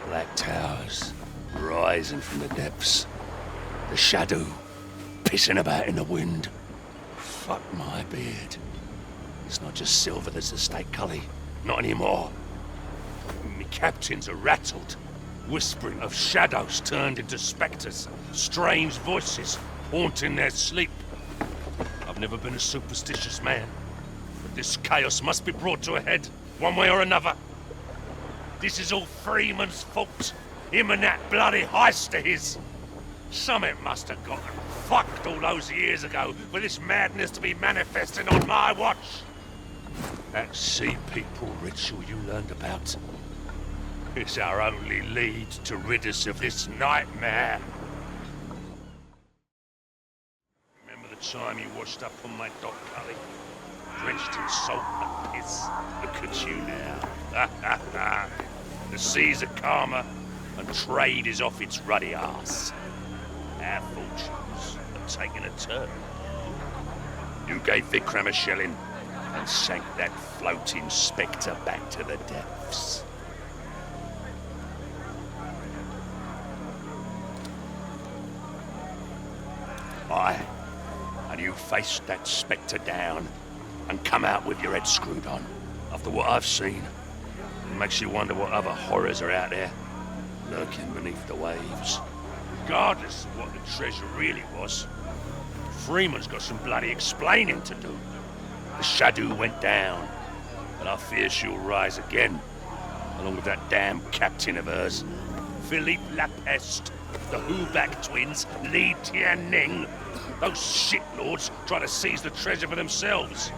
Black towers rising from the depths. The shadow pissing about in the wind. Fuck my beard. It's not just silver that's the stake, Cully. Not anymore. Me captains are rattled, whispering of shadows turned into spectres, strange voices haunting their sleep. I've never been a superstitious man, but this chaos must be brought to a head, one way or another. This is all Freeman's fault. Him and that bloody heist of his. Something must have gotten fucked all those years ago for this madness to be manifesting on my watch. That sea people ritual you learned about is our only lead to rid us of this nightmare. Remember the time you washed up on my dock, Cully? Drenched in salt and piss. Look at you now. The seas are calmer and trade is off its ruddy arse. Our fortunes have taken a turn. You gave Vikram a shilling and sank that floating spectre back to the depths. Aye, and you faced that spectre down and come out with your head screwed on. After what I've seen, it makes you wonder what other horrors are out there, lurking beneath the waves. Regardless of what the treasure really was, Freeman's got some bloody explaining to do. The shadow went down, and I fear she'll rise again, along with that damn captain of hers, Philippe Lapeste, the Huback twins, Li Tianning. Those shitlords try to seize the treasure for themselves,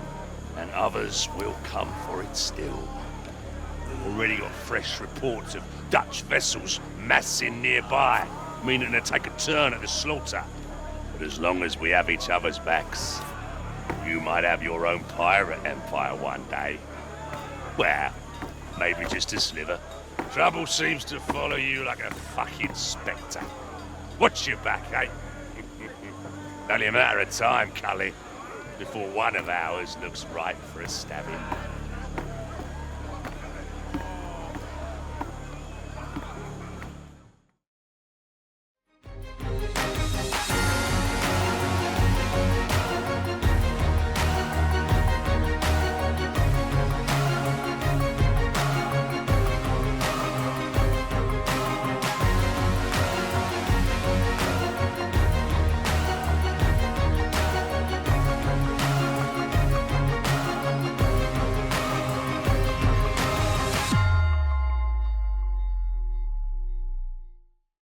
and others will come for it still. Already got fresh reports of Dutch vessels massing nearby, meaning to take a turn at the slaughter. But as long as we have each other's backs, you might have your own pirate empire one day. Well, maybe just a sliver. Trouble seems to follow you like a fucking spectre. Watch your back, eh? Only a matter of time, Cully, before one of ours looks ripe for a stabbing.